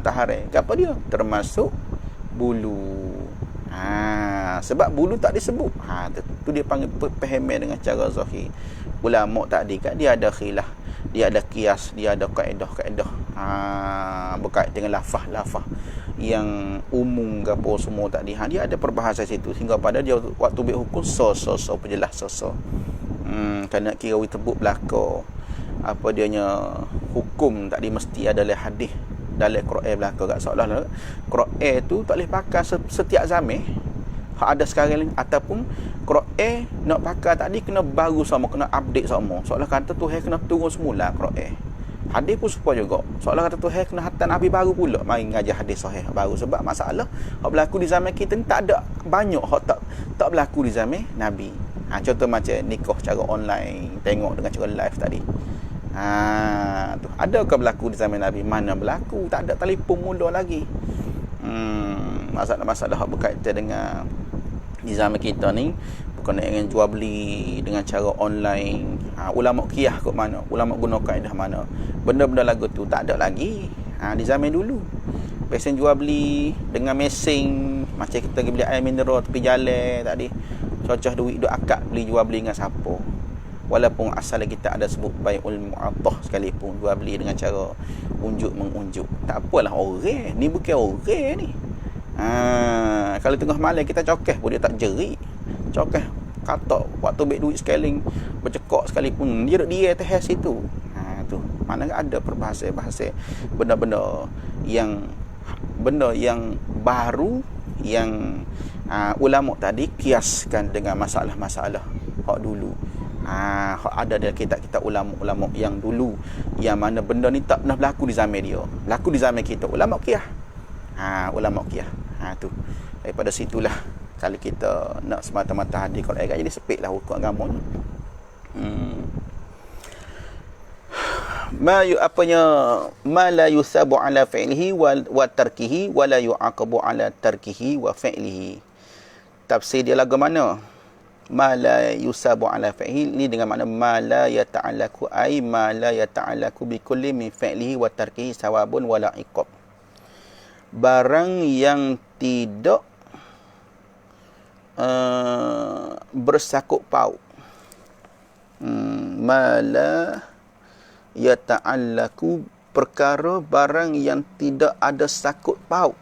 Speaker 3: Tak haram. Apa dia? Termasuk bulu. Sebab bulu tak disebut. Tu dia panggil pahaman dengan cara zahir. Ulama tadi kan dia ada khilaf, dia ada qiyas, dia ada kaedah berkait dengan lafaz yang umum ke apa semua tadi. Dia ada perbahasan situ sehingga pada dia waktu ambil hukum so penjelas so. Kerana kira tebuk belaka apa dianya hukum tadi mesti ada dalam hadis, dalam Quran belaka kat seolah-olah Quran tu tak boleh pakai setiap zaman hak ada sekarang ni, ataupun Quran nak pakai tadi kena baru sama, kena update sama. Seolah kata Tuhan kena turun semula Quran. Hadis pun supaya juga seolah kata Tuhan kena hantar Nabi baru pula mari ngajar hadis sahih baru. Sebab masalah hak berlaku di zaman kita ni tak ada banyak hak tak berlaku di zaman Nabi. Contoh macam nikah cara online, tengok dengan cara live tadi. Tu adakah berlaku di zaman Nabi? Mana berlaku? Tak ada telefon mula lagi. Masalah hak berkaitan dengan di zaman kita ni bukan dengan jual beli dengan cara online. Ulama qiyas kat mana? Ulama guna kaedah mana? Benda-benda lagu tu tak ada lagi. Di zaman dulu pesen jual beli dengan mesin, macam kita pergi beli air mineral tepi jalan tadi, cocah duit duk akad beli jual beli dengan siapa. Walaupun asal kita ada sebut bai'ul mu'attah sekalipun, jual beli dengan cara unjuk mengunjuk. Tak apalah orang ni, bukan orang ni. Kalau tengah malam kita cokeh pun dia tak jerit. Cokeh kata waktu ambil duit scaling bercekak sekalipun dia duduk dia atas situ. Tu mana ada perbahasan benda-benda yang baru yang ulama tadi kiaskan dengan masalah-masalah hak dulu. Hak ada dalam kitab-kitab ulama-ulama yang dulu, yang mana benda ni tak pernah berlaku di zaman dia, berlaku di zaman kita. Ulama qiyas. Ulama qiyas. Tu daripada situlah kalau kita nak semata-mata hadis Quran jadi sepitlah hukum agama ni. Ma la yusabu ala fi'lihi wa tarkihi wa la yu'aqabu ala tarkihi wa fi'lihi. Tafsir dia lagu mana? Ma la yusabu ala fi'lihi ni dengan makna ma la yata'allaku ay ma la yata'allaku bi kulli min fi'lihi wa tarkihi sawabun wala iqab. Barang yang tidak bersakut paut. Ma la yata'allaku, perkara barang yang tidak ada sakut paut,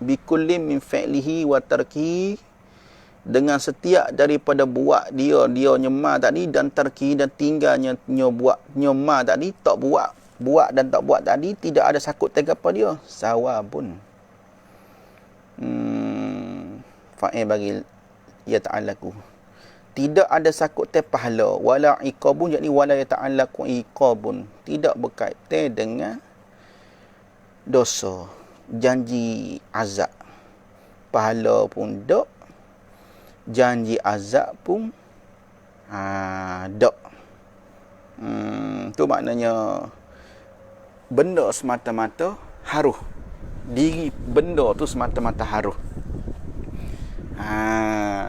Speaker 3: bikulli min fi'lihi wa tarkihi, dengan setiap daripada buat dia nyema tadi dan tarki dan tinggalnya buat nyema tadi, tak buat dan tak buat tadi, tidak ada sakut tega pada dia, sawabun. Fa'il bagi yata'allaku, tidak ada sakut teh pahala, wala iqabun, yakni wala yata'allaku iqabun, tidak berkaitan dengan dosa, janji azab, pahala pun dok, janji azab pun dok. Tu maknanya benda semata-mata haruh, diri benda tu semata-mata haruh.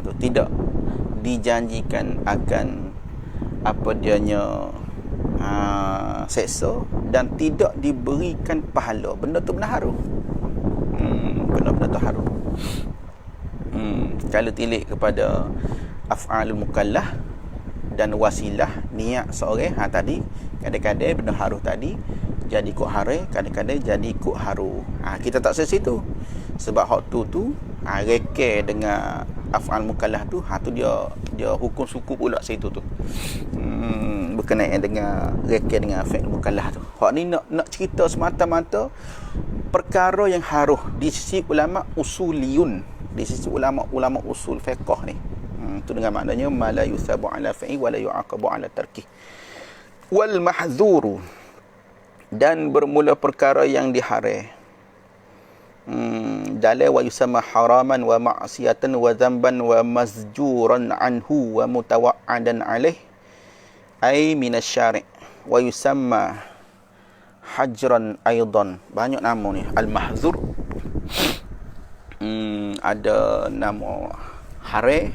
Speaker 3: Tu tidak dijanjikan akan apa dianya seksa, dan tidak diberikan pahala. Benda tu benar haruh. Benda-benda tu haruh. Kalau tilik kepada af'alul mukallaf dan wasilah niat seorang, tadi kadang-kadang benda haruh tadi jadi ikut harai, kadang-kadang jadi ikut haruh. Kita tak selesai tu. Sebab hak tu reke dengan af'al mukallaf tu, tu dia hukum suku pula situ tu. Berkenaan dengan reke dengan af'al mukallaf tu. Hak ni nak cerita semata-mata perkara yang haruh di sisi ulama usuliyun, di sisi ulama usul fiqh ni. Itu dengan maknanya mala yusabu ala fi'i wa la yu'aqabu ala tarkih. Wal mahdzuru, dan bermula perkara yang diharai. Dalil wa yusamma haraman wa ma'siyatan wa dhanban wa mazjuran anhu wa mutawa'adan alaih ay minasyari' wa yusamma hajran aidan. Banyak nama ni al-mahzur. Ada nama harai,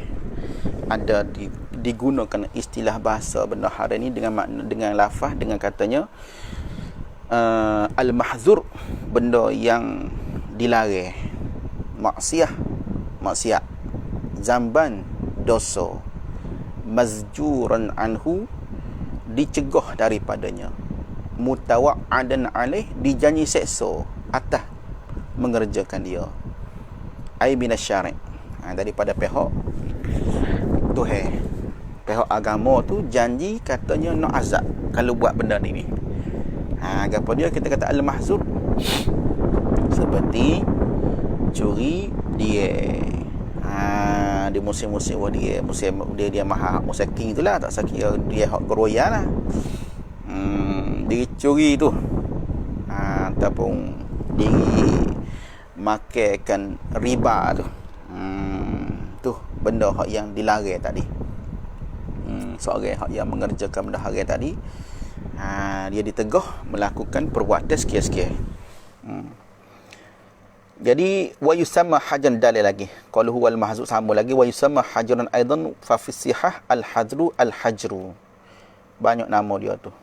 Speaker 3: ada digunakan istilah bahasa benda harai ni dengan makna, dengan lafaz, dengan katanya al-mahzur, benda yang dilarang, maksiat, zamban, dosa, mazjuran anhu, dicegah daripadanya, mutawa'adan alaih, dijanji seksa atas mengerjakan dia, ai minasyari', daripada pihak Tuhan, pihak agama tu janji katanya nak azab kalau buat benda ni. Apa dia kita kata al-mahzur? Seperti curi dia. Di musim-musim dia maha musaking itulah, tak sakira dia hak geroyan lah. Dia curi tu. Ataupun dia makankan riba tu. Tu benda hak yang dilarang tadi. Seorang hak yang mengerjakan benda haram tadi, dia ditegah melakukan perbuatan sekian-sekian. Jadi wa yusamma hajan, dalil lagi kalau huwal mahzur, sama lagi wa yusamma hajran aidan fa fi sihah al-hadru al-hajru. Banyak nama dia tu.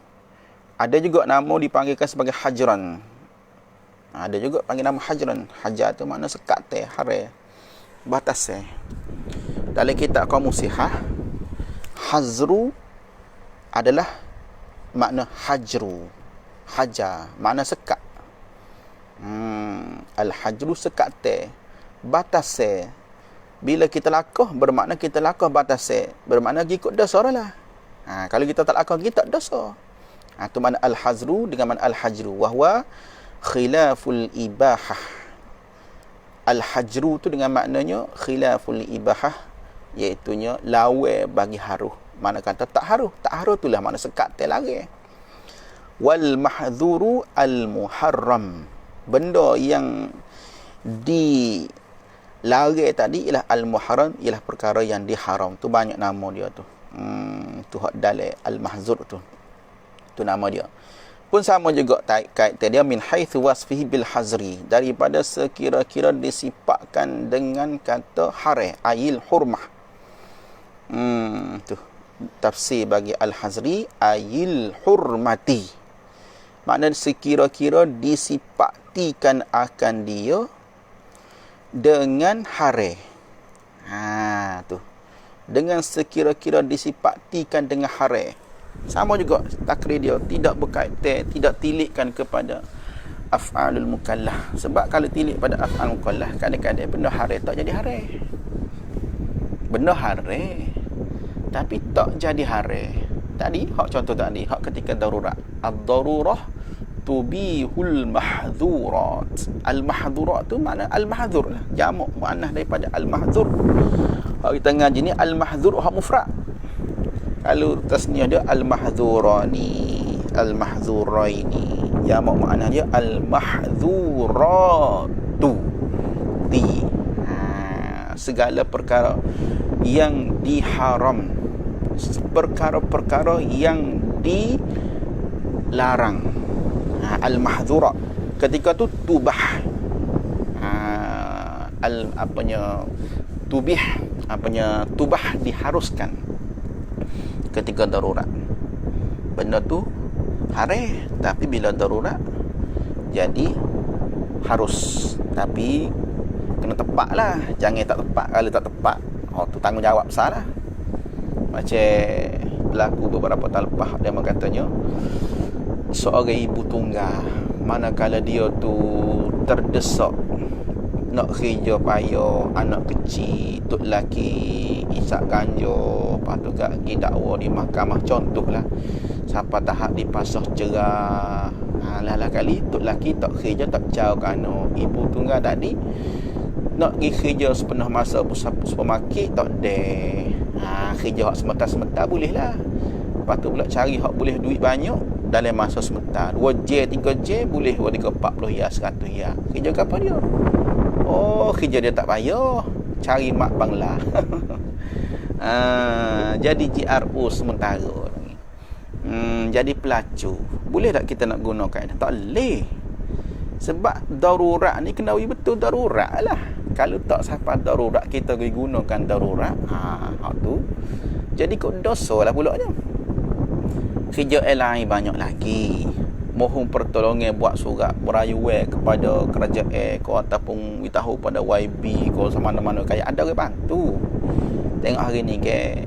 Speaker 3: Ada juga nama dipanggilkan sebagai hajran, ada juga panggil nama hajran. Hajar tu makna sekat teh, harai, batas. Dalam kitab Qamus Sihah, hazru adalah makna hajru, hajar makna sekat. Al-hajru sekat teh, batas. Bila kita lakuh bermakna kita lakuh batas, bermakna ikut dosa lah. Kalau kita tak lakuh kita dosa. Tu makna al-hazru dengan makna al-hajru, wahwa khilaful ibahah. Al-hajru tu dengan maknanya khilaful ibahah, iaitunya lawan bagi haruh. Mana kata tak haruh itulah makna sekat teh larang. Wal mahdzuru al-muharram, benda yang dilarang tadi ialah al-muharram, ialah perkara yang diharam. Tu banyak nama dia tu. Tu hak dalil al-mahzur tu. Tu nama dia. Pun sama juga kait dia min haitsu wasfihi bil hazri, daripada sekira-kira disifatkan dengan kata haram, ayil hurmah. Tu tafsir bagi al-hazri, ayil hurmati, makna sekira-kira disifatikan akan dia dengan haram. Tu dengan sekira-kira disifatikan dengan haram. Sama juga takrir dia tidak berkaitan, tidak tilikkan kepada af'alul mukallaf. Sebab kalau tilik pada af'al mukallaf, kadang-kadang benda haram tak jadi haram. Benda haram tapi tak jadi haram. Tadi hak contoh tadi, hak ketika darurat. Ad-darurah tubihul mahdhurat. Al-mahdhurat tu makna al-mahdhur lah. Jamak muannah daripada al-mahdhur. Hak kita ngaji ni al-mahdhur hak mufrad. Kalau tasniah dia al-mahdhurani, al-mahdhuraini. Jamak makna dia al-mahdhuratu. Segala perkara yang diharam, perkara-perkara yang dilarang. Al-mahdhurat ketika tu tubah. Tubah diharuskan ketika darurat. Benda tu haram tapi bila darurat jadi harus. Tapi kena tepat lah, jangan tak tepat. Kalau tak tepat, tu tanggungjawab besar lah. Macam berlaku beberapa tahun lepas, dia katanya seorang ibu tunggal, manakala dia tu terdesak nak kerja payah, anak kecil, tok lelaki isap ganja, lepas tu pergi dakwa di mahkamah, contohlah sampai tahap dipasah cerah. Lah kali tok lelaki tak kerja, tak jauh ke anak. Ibu tunggal tadi nak pergi kerja sepenuh masa supermarket, tak deh. Kerja hak sementara boleh lah. Lepas tu pula cari hak boleh duit banyak dalam masa sementara. 2J, 3J boleh 2, 3, 40 ya, 100 ya. Kerja ke apa dia? Kerja dia tak payah, cari mak bangla. Jadi GRO sementara. Jadi pelacur. Boleh tak kita nak guna kaedah? Tak boleh. Sebab darurat ni kena betul darurat lah. Kalau tak sampai darurat kita gunakan darurat, hak tu jadi kok dosa lah pulaknya. Kerja lain banyak lagi. Mohon pertolongan buat surat berayuan kepada kerajaan ko ataupun tahu pada YB ko sama mana-mana kaya ada orang bantu. Tengok hari ni ke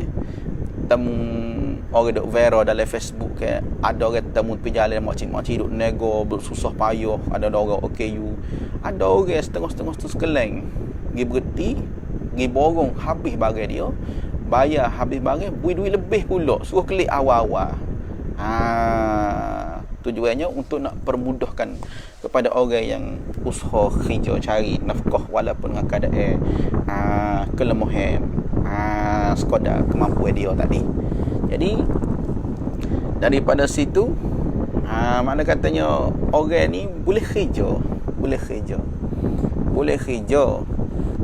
Speaker 3: temu orang duk viral dalam Facebook ke, ada orang temu pergi jalan makcik-makcik duk nego bersusah payah, ada orang OKU, ada orang setengah-setengah tu sekeleng pergi berhenti, pergi borong habis bagai dia, bayar habis bagai, duit lebih pula, suruh klik awal-awal. Tujuannya untuk nak permudahkan kepada orang yang usaha kerja cari nafkah walaupun dengan keadaan kelemahan sekadar kemampuan dia tadi. Jadi daripada situ mana katanya orang ni boleh kerja.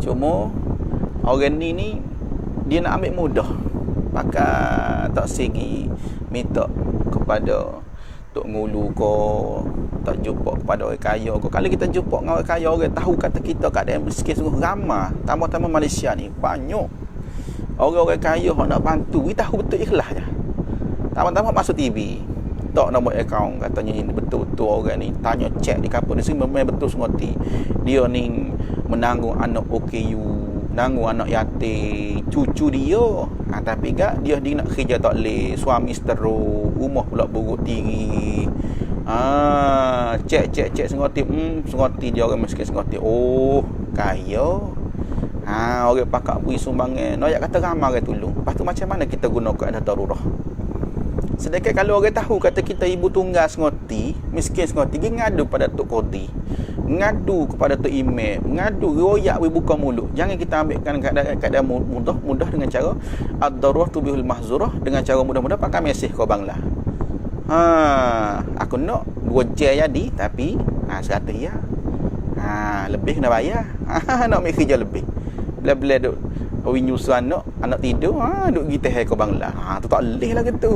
Speaker 3: Cuma orang ni dia nak ambil mudah. Maka tak segi minta kepada Tok Ngulu ko, tak jumpa kepada orang kaya ko. Kalau kita jumpa dengan orang kaya, orang tahu kata kita keadaan miskin sungguh ramai. Tambah-tambah Malaysia ni banyak orang-orang kaya yang nak bantu, kita tahu betul ikhlas je. Tambah-tambah masuk TV, tak nombor akaun, katanya ini betul-betul orang ni tanya cek di kampung ni memang betul sengerti. Dia ni menanggung anak OKU, menanggung anak yatim, cucu dia. Tapi gak dia nak kerja tak boleh, suami seteruk, rumah pula buruk diri. Cek sengerti, sengerti dia orang miskin sengerti. Kaya. Orang pakak beri sumbangan, noyak kata ramai orang tolong. Lepas tu macam mana kita guna keadaan darurah? Sedangkan kalau orang tahu kata kita ibu tunggal sengerti, miskin sengerti, dia ngadu pada Tok Kodi, ngadu kepada Tok Imam, ngadu royak buka mulut. Jangan kita ambilkan keadaan mudah dengan cara ad-darurah tubihul mahzurah, dengan cara mudah-mudah pakai mesej kau bangla. Aku nak 2J jadi tapi 100 ya. Lebih kena bayar. Nak ambil kerja lebih. Bila-bila duk nyusun anak tidur, duk gitu kau bangla. Tu tak boleh lah gitu.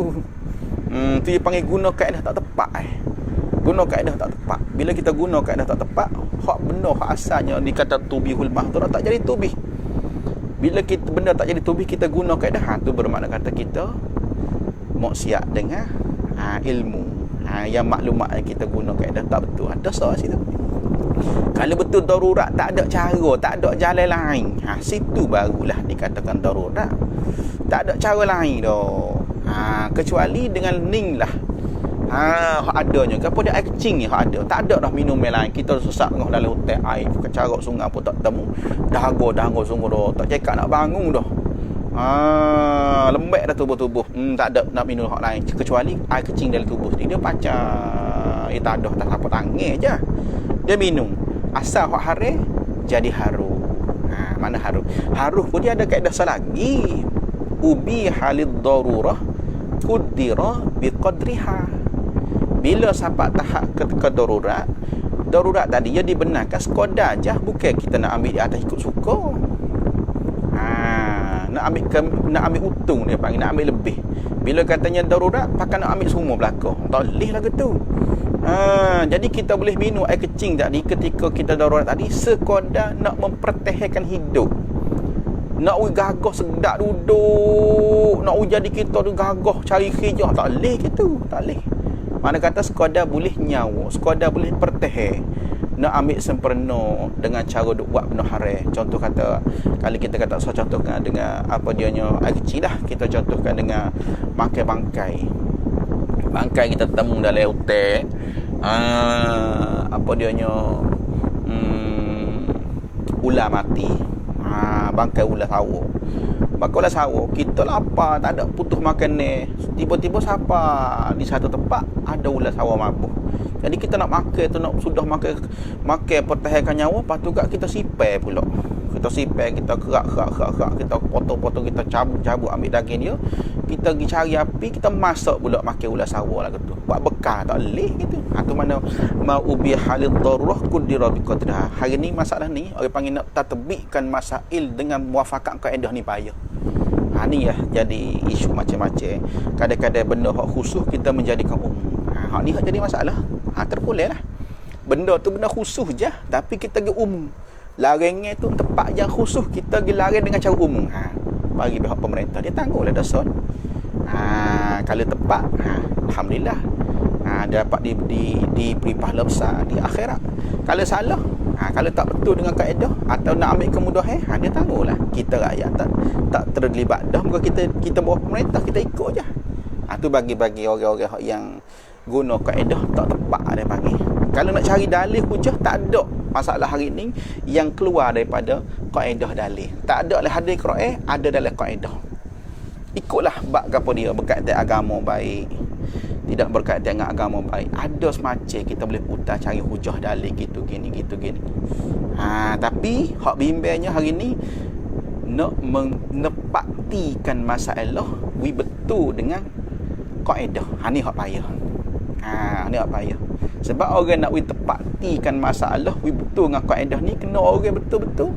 Speaker 3: Tu dia panggil guna kaedah tak tepat. Guna kaedah tak tepat. Bila kita guna kaedah tak tepat, hak benda hak asalnya dikata tubihul mahdzurah tak jadi tubih. Bila kita benda tak jadi tubih, kita guna kaedah, tu bermakna kata kita maksiat dengan ilmu. Yang maklumat yang kita guna kaedah tak betul. Ada soal situ. Kalau betul darurat, tak ada cara, tak ada jalan lain, situ barulah dikatakan darurat. Tak ada cara lain dah. Kecuali dengan ning lah. Hak adanya. Apa dia air kecing ni hak ada. Tak ada dah minum air lain. Kita sesak tengah dalam hotel air. Kecarok sungai pun tak temu. Dahaga sungguh dah. Tak cekak nak bangun dah. Lembek dah tubuh-tubuh. Tak ada nak minum hak lain. Kecuali air kecing dalam tubuh sendiri. Dia pacar. Tak ada. Tak apa tangan je. Dia minum. Asal hak haris jadi haru. Mana haru? Haru pun dia ada kaedah lagi. Ubi halid darurah qudira biqadriha. Bila sampai tahap ke darurat tadi dia dibenarkan sekadar je, bukan kita nak ambil di atas ikut suka. Nak ambil untung dia panggil, nak ambil lebih. Bila katanya darurat, pakai nak ambil semua belakang. Tak boleh lah gitu. Jadi kita boleh minum air kecing tadi ketika kita darurat tadi sekadar nak mempertahankan hidup. Nak gagah sedap duduk, nak jadi kita tu gagah cari kerja, tak boleh gitu, tak boleh. Mana kata sekadar boleh nyawa, sekadar boleh pertahan. Nak ambil sempurna dengan cara duk buat benda haram. Contoh kata, kalau kita kata saya contohkan dengan apa dianya air kecil dah, kita contohkan dengan makan bangkai. Bangkai kita temu dalam hotel. Apa dianya ular mati. Bangkai ular sawo. Bangkai ular sawo, kita lapar, tak ada putus makan ni. Tiba-tiba siapa di satu tempat ada ular sawo mabuk. Jadi kita nak makan tu, nak sudah makan pertahankan nyawa, lepas tu kita sipai pula. Kita sipai, kita kerak, kita potong-potong, kita cabut ambil daging dia. Kita pergi cari api, kita masak pula makan ular sawo lah gitu. Buat bekal tak boleh gitu. Tu mana ma'ubi halid darurah qudira biqadriha. Hari ni masalah ni orang panggil nak tatbikkan masail dengan muafakat kaedah ni payah. Ni ya jadi isu macam-macam. Kadang-kadang benda hak khusus kita menjadikan umum. Hak ni hak jadi masalah. Terpulih lah. Benda tu benda khusus je, tapi kita pergi umum. Larangnya tu tempat yang khusus, kita pergi larang dengan cara umum. Bagi pihak pemerintah, dia tangguhlah dosa. Kalau tepat, alhamdulillah. Dia dapat diberi pahala besar di akhirat. Kalau salah, kalau tak betul dengan kaedah atau nak ambil kemudahan, dia tangguhlah. Kita rakyat tak terlibat dah. Muka kita bawah pemerintah, kita ikut je. Tu bagi orang-orang yang guna kaedah tak tepat dia panggil. Kalau nak cari dalih hujah, tak ada masalah hari ni yang keluar daripada kaedah dalih. Tak ada lah hadis Quran, ada dalam kaedah. Ikutlah bab apa dia berkaitan agama baik, tidak berkaitan dengan agama baik. Ada semacam kita boleh putar cari hujah dalih gitu gini. Tapi hak bimbangnya hari ni nak menepatikan masalah betul dengan kaedah. Ni hak payah. Ni hak payah. Sebab orang nak tepatikan masalah betul dengan kaedah ni, kena orang betul-betul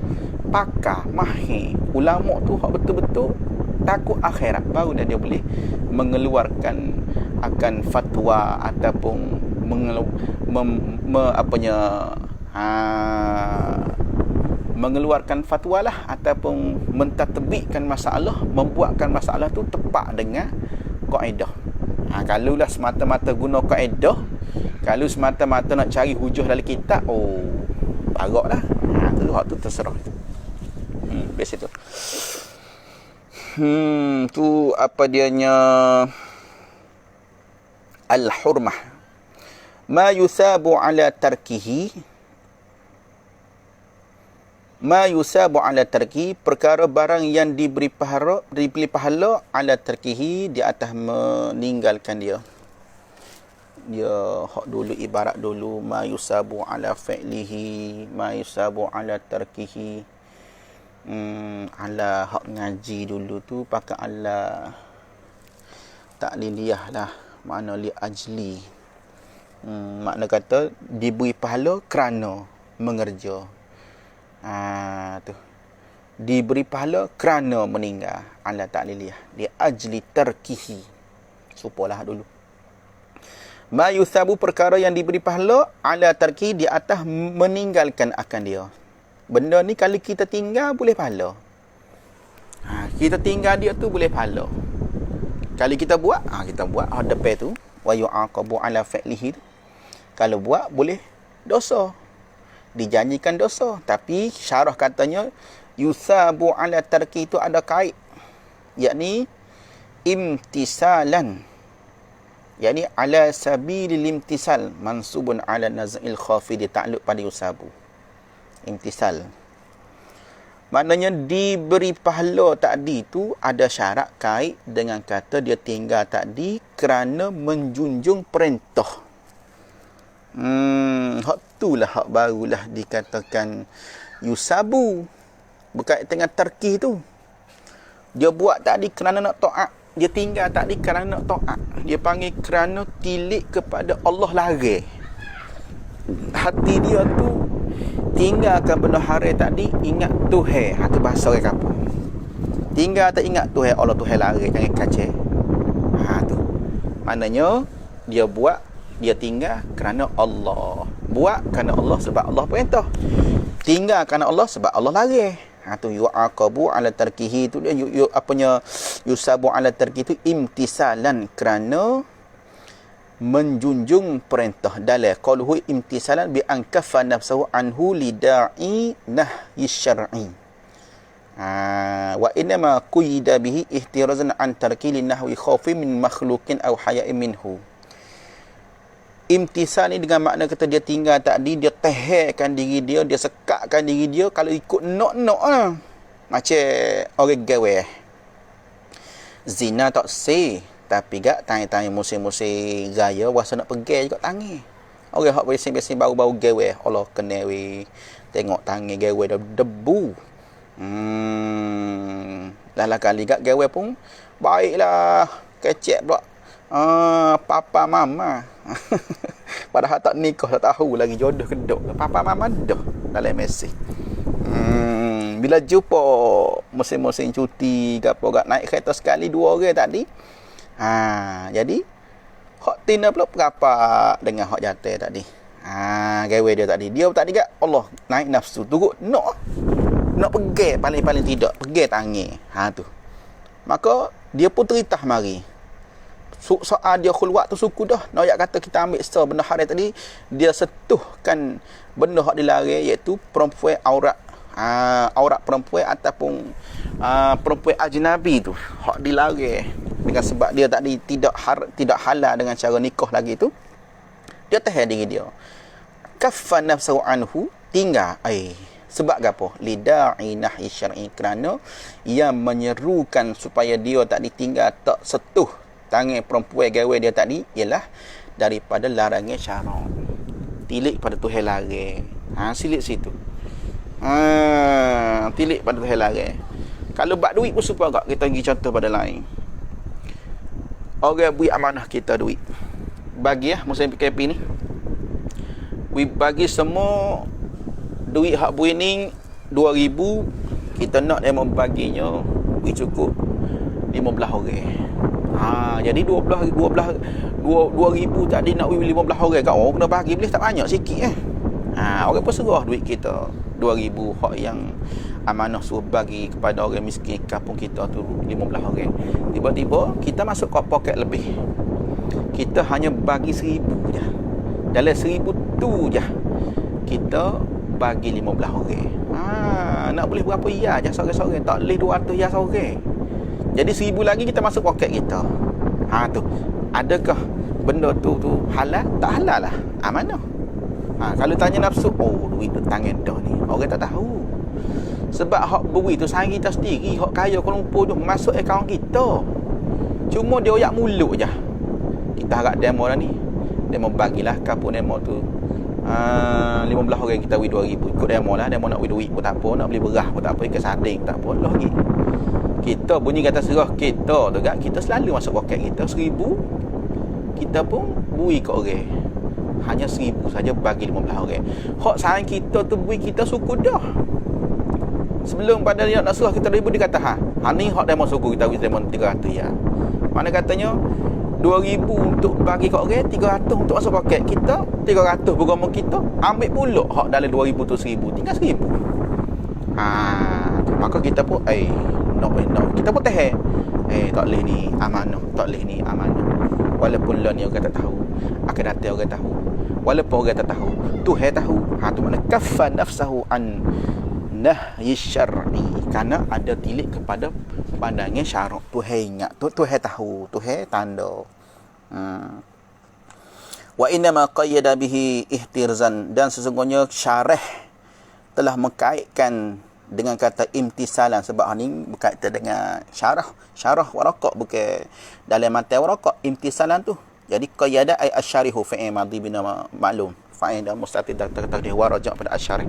Speaker 3: pakar, mahir. Ulama tu hak betul-betul takut akhirat, baru dia boleh mengeluarkan akan fatwa ataupun mengeluarkan fatwa lah, ataupun mentatbikkan masalah, membuatkan masalah tu tepat dengan kaedah. Kalau lah semata-mata guna kaedah, kalau semata-mata nak cari hujah dalam kitab, baraklah. Tu hak tu terserah. Biasa tu. Tu apa dianya al-hurmah. Ma yusabu ala tarkihi. Ma yusabu ala tarkihi, perkara barang yang diberi pahala ala tarkihi, di atas meninggalkan dia. Dia hak dulu ibarat dulu ma yusabu ala fi'lihi, ma yusabu ala tarkihi. Ala hak ngaji dulu tu pakai ala takliliyah lah, makna li ajli. Makna kata diberi pahala kerana mengerja. Tu diberi pahala kerana meninggal, ala takliliyah, li ajli tarkihi. Supalah dulu. Ma yusabu, perkara yang diberi pahala ala tarki, di atas meninggalkan akan dia. Benda ni kalau kita tinggal boleh pahala. Kita tinggal dia tu boleh pahala. Kalau kita buat, kita buat depan tu wa yu'aqabu ala fi'lihi. Kalau buat boleh dosa. Dijanjikan dosa, tapi syarah katanya yusabu ala tarki itu ada kait. Yakni imtisalan, yakni ala sabilil imtisal, mansubun ala naz'il khafid, ta'alluq pada yusabu. Imtisal maknanya diberi pahala takdi tu ada syarat kait dengan kata dia tinggal takdi kerana menjunjung perintah. Hak itulah hak barulah dikatakan yusabu, berkaitan dengan tarkih tu. Dia buat takdi kerana nak taat, dia tinggal takdi kerana nak taat. Dia panggil kerana tilik kepada Allah lari. Hati dia tu tinggalkan benda haram tadi, ingat Tuhan. Itu bahasa orang kampung. Tinggal tak ingat Tuhan, Allah Tuhan lari, jangan kacau. Tu. Maknanya dia buat, dia tinggal kerana Allah. Buat kerana Allah sebab Allah perintah. Tinggal kerana Allah sebab Allah lari. Tu yu'aqabu ala tarkihi tu dia yusabu ala tarkihi tu imtisalan, kerana menjunjung perintah. Dalam qaluhu imtisalan bi an kaffa nafsahu anhu lida'i nahyi syar'i. Wa inma quyida bihi ihtirazan an tarki linahwi khawfi min makhluqin aw haya'in minhu. Imtisal ni dengan makna kata dia tinggal takdi, dia teherkan diri dia, dia sekatkan diri dia kalau ikut nok-nok lah. Macam orang gawe zina tak sah, tapi gak tanya-tanya musim-musim raya rasa nak pergi juga tangi. Orang hak biasa-biasa baru-baru gawe, Allah kena we tengok tangi gawe dah debu. Lala kali gak gawe pun baiklah kecek pula. Papa mama. Padahal tak nikah, tak tahu lagi jodoh kedok. Papa mama dah dalam mesej. Bila jumpa musim-musim cuti gapo gak naik kereta sekali 2 orang tadi. Jadi hak tina pula berapa dengan hak jatuh tadi. Gawe dia tadi. Dia tadi gak Allah naik nafsu turut nak pergi paling-paling tidak pergi tangi. Tu. Maka dia pun teritah mari. Soal dia khulwat tu suku dah. Nak kata kita ambil sah benda haram tadi, dia setuhkan benda hak dilarang, iaitu perempuan aurat perempuan ataupun perempuan ajnabi tu hak dilarang dengan sebab dia tadi tidak halal dengan cara nikah lagi tu. Dia tahan diri dia. Kaffa nafsu anhu, tinggal sebab apa? Lida'i nahyi syar'i, kerana ia menyerukan supaya dia tak ditinggal, tak setuh tangan perempuan gawe dia tadi ialah daripada larangan syarak. Tilik pada Tuhan larang. Silik situ. Tilik pada Tuhan larang. Kalau bak duit pun supaya tak kita pergi contoh pada lain. Orang beri amanah kita duit. Bagi musim PKP ni. We bagi semua duit hak beri ni 2,000, kita nak dia membaginya we cukup 15 orang. Jadi 2,000 tadi nak 15 orang kat orang kena bagi boleh tak banyak sikit orang pun serah duit kita 2,000 hak yang amanah suruh bagi kepada orang miskin kampung kita tu 15 orang. Tiba-tiba kita masuk ke poket lebih. Kita hanya bagi 1,000 je. Dalam 1,000 tu je kita bagi 15 orang. Nak boleh berapa ya je seorang-seorang, tak boleh 200 ya seorang. Jadi 1,000 lagi kita masuk poket kita. Tu. Adakah benda tu halal? Tak halal lah. Amanah. Kalau tanya nafsu, duit tu tangan dah ni. Orang tak tahu. Sebab hak beri tu sayang kita sendiri. Hak kaya Kuala Lumpur tu masuk akaun kita. Cuma dia oyak mulut je. Kita harap demo dah ni. Demo bagilah kapur demo tu. 15 orang kita beri 2,000. Ikut demo lah. Demo nak beri duit pun tak apa. Nak beli beras pun tak apa. Ikan sarding pun tak apa. Lagi. Kita bunyi kata serah kita tu kan, kita selalu masuk poket kita 1,000, kita pun beri ke orang hanya 1,000 saja bagi 15 orang. Hak sayang kita tu beri kita suku dah. Sebelum pada dia nak serah kita 2,000, dia kata ni hak demo suku kita beri demo 300 ya. Mana katanya 2,000 untuk bagi ke orang, 300 untuk masuk poket kita, 300 bergama kita, ambil pula hak dalam 2,000 tu 1,000, tinggal 1,000. Maka kita pun no. Kita pun tahan. Tak boleh ni amanah, tak boleh ni amanah. Walaupun lah ni orang tak tahu, akan datang orang tahu. Walaupun orang tak tahu, Tuhan tahu. Tu makna kaffa nafsahu an nahyi syar'i, Kerana ada tilik kepada pandangan syarak. Tuhan ingat, Tuhan tahu, Tuhan tanda. Wa inna ma qayyada bihi ihtirzan, dan sesungguhnya syarah telah mengkaitkan dengan kata imtisalan, sebab ni berkaitan dengan syarah waraqah, bukan dalam matan waraqah imtisalan tu. Jadi qayyada ay asyarihu fa'il madhi bina ma'lum, fa'il dan mustatir taqdir wa raja' pada asyarih.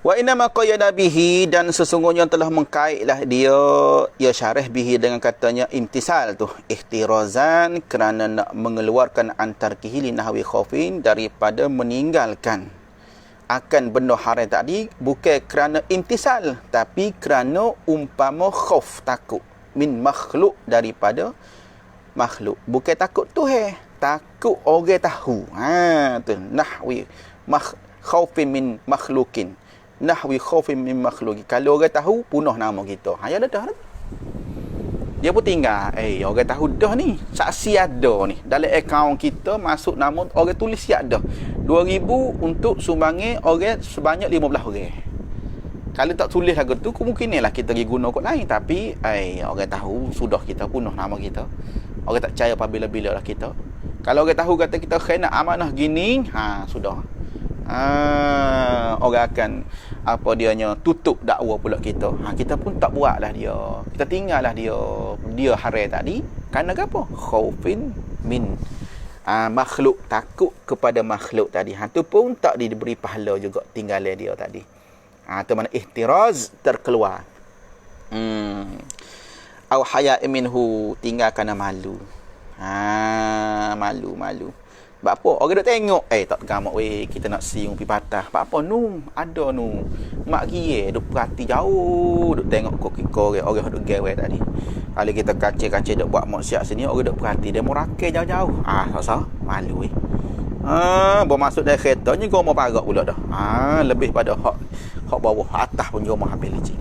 Speaker 3: Wa inna ma qayyada bihi, dan sesungguhnya telah mengkaitlah dia ya syarah bihi dengan katanya imtisal tu ihtirazan, kerana nak mengeluarkan antar kihi nahwi khaufin, daripada meninggalkan akan benda haram tadi, bukan kerana imtisal, tapi kerana umpama khauf, takut min makhluk, daripada makhluk, bukan takut Tuhan, takut orang tahu. Tu nahwi khaufin min makhlukin, nahwi khaufin min makhluki. Kalau orang tahu, punah nama kita. Ya dah. Dia pun tinggal, orang tahu dah ni, saksi ada ni. Dalam akaun kita masuk nama orang tulis siap dah. 2,000 untuk sumbangan orang sebanyak 15 orang. Kalau tak tulis lagu tu, kemungkinanlah kita pergi guna kot lain. Tapi, orang tahu, sudah kita punah nama kita. Orang tak percaya apabila-bila lah kita. Kalau orang tahu kata kita kena amanah gini, sudah. Orang akan tutup dakwa pula kita. Kita pun tak buatlah dia. Kita tinggallah dia haram tadi. Kerana apa? Khaufin min makhluk, takut kepada makhluk tadi. Tu pun tak diberi pahala juga tinggalan dia tadi. Tu mana ihtiraz, terkeluar. Au haya'i minhu, tinggal kerana malu. Malu. Sebab apa? Orang duk tengok, tak gamak weh, kita nak siung pi patah. Sebab apa? Ada mak gie duk perhati jauh, duk tengok kok orang duk gawe tadi. Kalau kita kacir-kacir duk buat maksiat sini, orang duk perhati, dia mau rakai jauh-jauh. Tak malu weh. Bawa masuk dari kereta ni, gua mau parak pula dah. Lebih pada hak bawah, atas pun gua mau habis licin.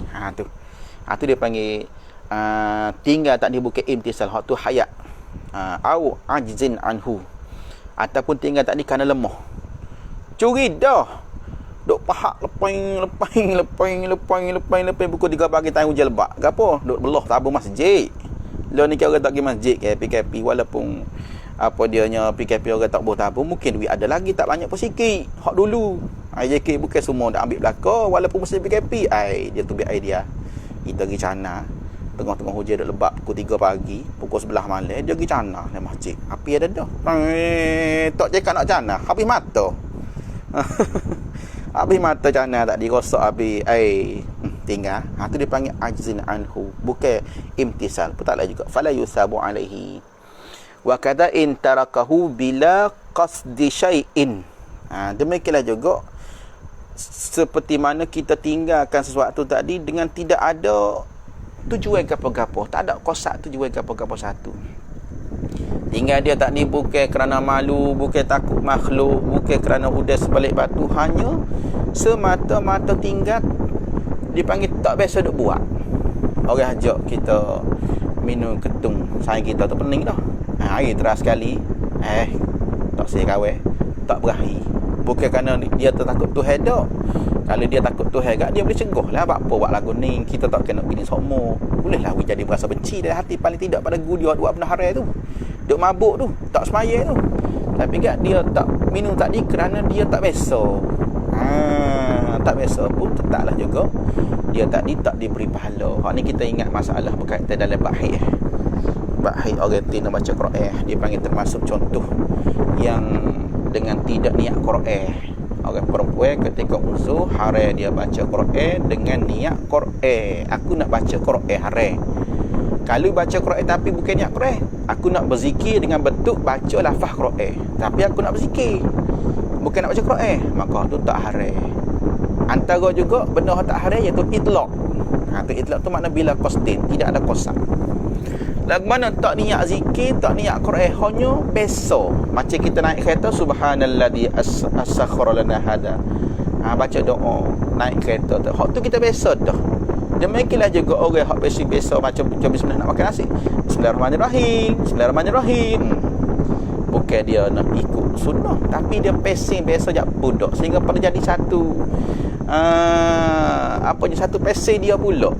Speaker 3: Tu dia panggil tinggal tak dibuka imtisal, hak tu hayat. Au ajzin anhu, ataupun tinggal tak ni kerana lemah. Curi dah. Duk pahak lepang pukul 3 pagi tahun hujan lebat. Gapo? Duk belah tabung masjid. Lo ni kira tak pergi masjid PKP, walaupun PKP orang tak boleh tabung, mungkin duit ada lagi, tak banyak pun sikit. Hak dulu. JK bukan semua dah ambil belakang, walaupun masih PKP. Dia tu biar idea. Kita pergi cana. Tengah-tengah hujan dah lebat pukul 3 pagi, pukul 11 malam dia pergi cana di masjid. Api ada dah. Tak cakap nak cana, habis mata. Habis mata cana tak dirosak habis tinggal. Tu dia panggil ajzin anhu, bukan imtisal. Betul juga. Fala yusabu alaihi. Wa kadha in tarakahu bila qasdi syai'in. Demikianlah juga seperti mana kita tinggalkan sesuatu tadi dengan tidak ada tujuan gapo-gapo, tak ada kosak tujuan gapo-gapo satu. Tinggal dia tak ni bukan kerana malu, bukan takut makhluk, bukan kerana udas sebalik batu, hanya semata-mata tinggal dipanggil tak biasa duk buat. Orang ajak kita minum ketung, sayang kita tu pening dah. Air teras sekali, tak saya kawin, tak berahi. Bukan kerana dia takut Tuhan dak. Kalau dia takut Tuhan kat dia boleh cegah lah. Apa buat lagu ni, kita tak kena bini somo. Bolehlah we jadi berasa benci dari hati, paling tidak pada guru dia buat benda haram tu. Duk mabuk tu, tak semaya tu. Tapi kat dia tak minum tadi kerana dia tak biasa. Tak biasa pun tetaplah juga dia tadi tak diberi pahala. Hak ni kita ingat masalah berkaitan dalam bahih. Bahih orang tina baca Quran, dia panggil termasuk contoh yang dengan tidak niat Quran. Orang perempuan ketika usul haram dia baca Quran dengan niat Quran. Aku nak baca Quran haram. Kalau baca Quran tapi bukan niat Quran, aku nak berzikir dengan bentuk baca lafaz Quran, tapi aku nak berzikir, bukan nak baca Quran, maka tu tak haram. Antara juga benda tak haram iaitu itlaq. Tu itlaq tu makna bila qasdin, tidak ada kosak. Lagu mana tak niat zikir, tak niat Quran, hanya besok. Macam kita naik kereta, subhanalladzi as-sakhkhara lana hada. Baca doa naik kereta tu. Hak tu kita besok dah. Demikianlah juga orang hak biasa macam bismillah nak makan nasi. Bismillahirrahmanirrahim. Bukan dia nak ikut sunnah, tapi dia pesing biasa jak budak sehingga pada jadi satu apanya satu pesel dia pula.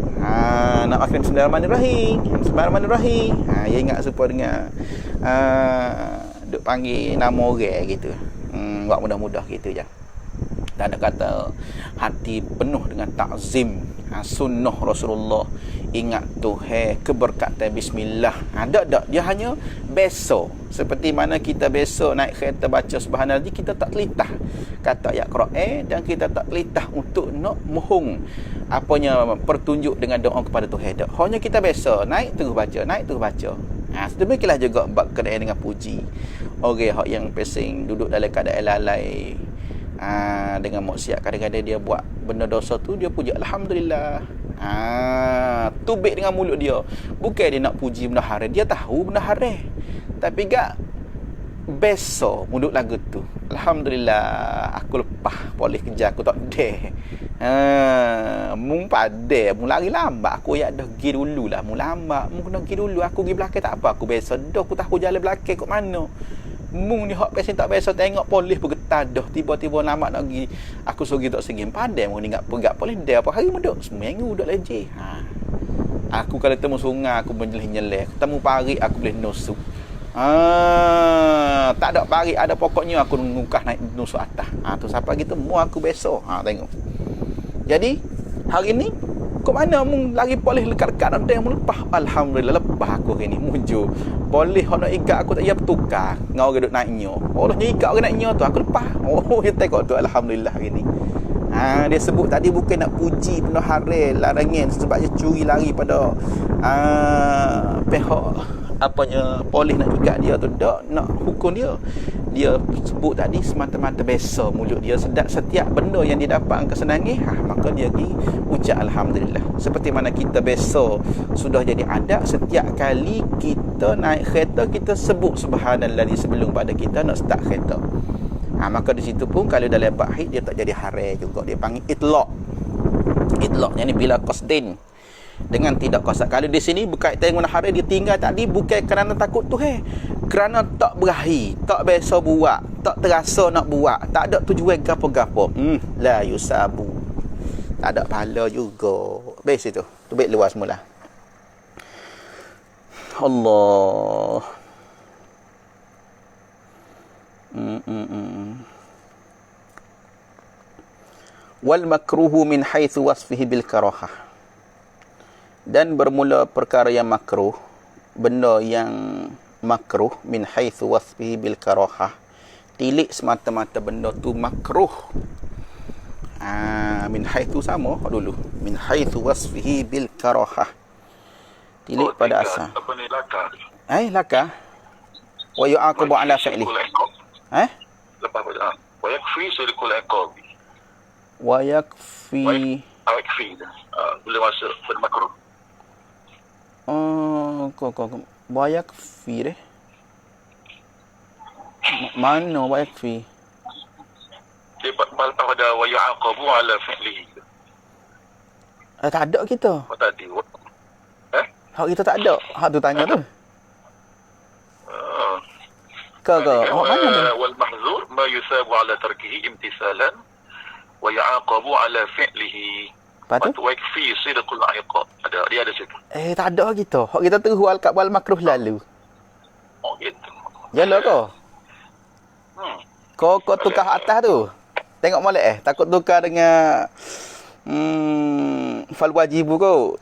Speaker 3: Nak makan Bismillahirrahmanirrahim. Bismillahirrahmanirrahim. Dia ingat supaya dengan duk panggil nama orang gitu. Buat mudah-mudah gitu je. Dan ada kata hati penuh dengan takzim sunnah Rasulullah, ingat Tuhan, keberkatan bismillah. Tak, dia hanya besok. Seperti mana kita besok naik kereta baca subhanallah, kita tak telitah kata ayat Quran, dan kita tak telitah untuk nak mohong apanya pertunjuk dengan doa kepada Tuhan. Hanya kita besok naik terus baca. Sedemikianlah juga berkenaan dengan puji. Orang yang pesing duduk dalam keadaan lalai, dengan maksiat, kadang-kadang dia buat benda dosa tu, dia puji alhamdulillah. Tubik dengan mulut dia. Bukan dia nak puji benda haram, dia tahu benda haram, tapi gak besok mulut lagu tu, alhamdulillah aku lepas polis kerja aku tak deh. Mung padai, mung lari lambat, aku yak dah pergi dulu lah, mung lambat, mung kena pergi dulu, aku pergi belakang tak apa, aku besok dah aku tahu jalan belakang kat mana. Mung ni hak pesen tak biasa tengok polis bergetar dah, tiba-tiba lama nak pergi, aku suruh tak segi padai mung ni ngap pegat polis dia apa hari menduk seminggu dak leje. Aku kalau temu sungai aku menjelih-jelih, temu parit aku boleh nusuk. Tak ada parit, ada pokoknya aku ngukah naik nusuk atas. Tu siapa gitu mu aku besok. Tengok. Jadi hari ni kok mana mung lagi polis lekat-lekat ada yang lepas, alhamdulillah lepas aku hari ni muncul polis nak ikat aku tak ya bertukar dengan orang duduk naiknya. Allah nya ikat orang naiknya tu aku lepas. Dia tengok tu alhamdulillah hari ni. Dia sebut tadi bukan nak puji benda haram larangan sebab dia curi lari pada pihak apanya polis nak ikat dia tu, tak nak hukum dia. Dia sebut tadi semata-mata biasa mulut dia sedap setiap benda yang dia dapat kesenangan, maka dia pergi ucap alhamdulillah. Seperti mana kita biasa sudah jadi adat, setiap kali kita naik kereta kita sebut subhanallah sebelum pada kita nak start kereta. Maka di situ pun kalau dalam bahid dia tak jadi haram juga, dia panggil itlaq. Itlaq yang ni bila qasdin, dengan tidak qasad. Kalau di sini berkaitan dengan haram, dia tinggal tadi bukan kerana takut Tuhan, kerana tak berahi, tak biasa buat, tak terasa nak buat, tak ada tujuan gapo-gapo. La yusabu, tak ada pahala juga. Bes itu tu baik luas mula. Allah. Wal makruhu min haitsu wasfihi bil karahah. Dan bermula perkara yang makruh, benda yang makruh min haitsu wasfihi bil karahah, tilik semata-mata benda tu makruh. Min haitsu sama dulu, min haitsu wasfihi bil karahah, tilik pada asal.
Speaker 4: Apa ni laka?
Speaker 3: Laka wa yu'aqabu ala fi'li.
Speaker 4: Lepas pada wa yakfi silikul iqab.
Speaker 3: Wa yakfi boleh masuk pada makruh. Wa yakfi deh. Mana wa yakfi?
Speaker 4: Dia lepas pada wa yu'aqabu ala fi'lihi.
Speaker 3: Tak ada kita.
Speaker 4: Apa tadi?
Speaker 3: Hak kita tak ada. Hak tu tanya tu. Ke hak mana tu?
Speaker 4: Wal mahzur ma yusabu ala tarkihi imtisalan wa yu'aqabu ala fi'lihi.
Speaker 3: Patut
Speaker 4: wa yakfi sidqul iqab. Ada dia ada situ.
Speaker 3: Tak ada kita. Hak kita terus wal makruh lalu.
Speaker 4: Oh gitu.
Speaker 3: Jalan kau. Kau tukar atas tu. Tengok molek takut tukar dengan fal wajibu kau.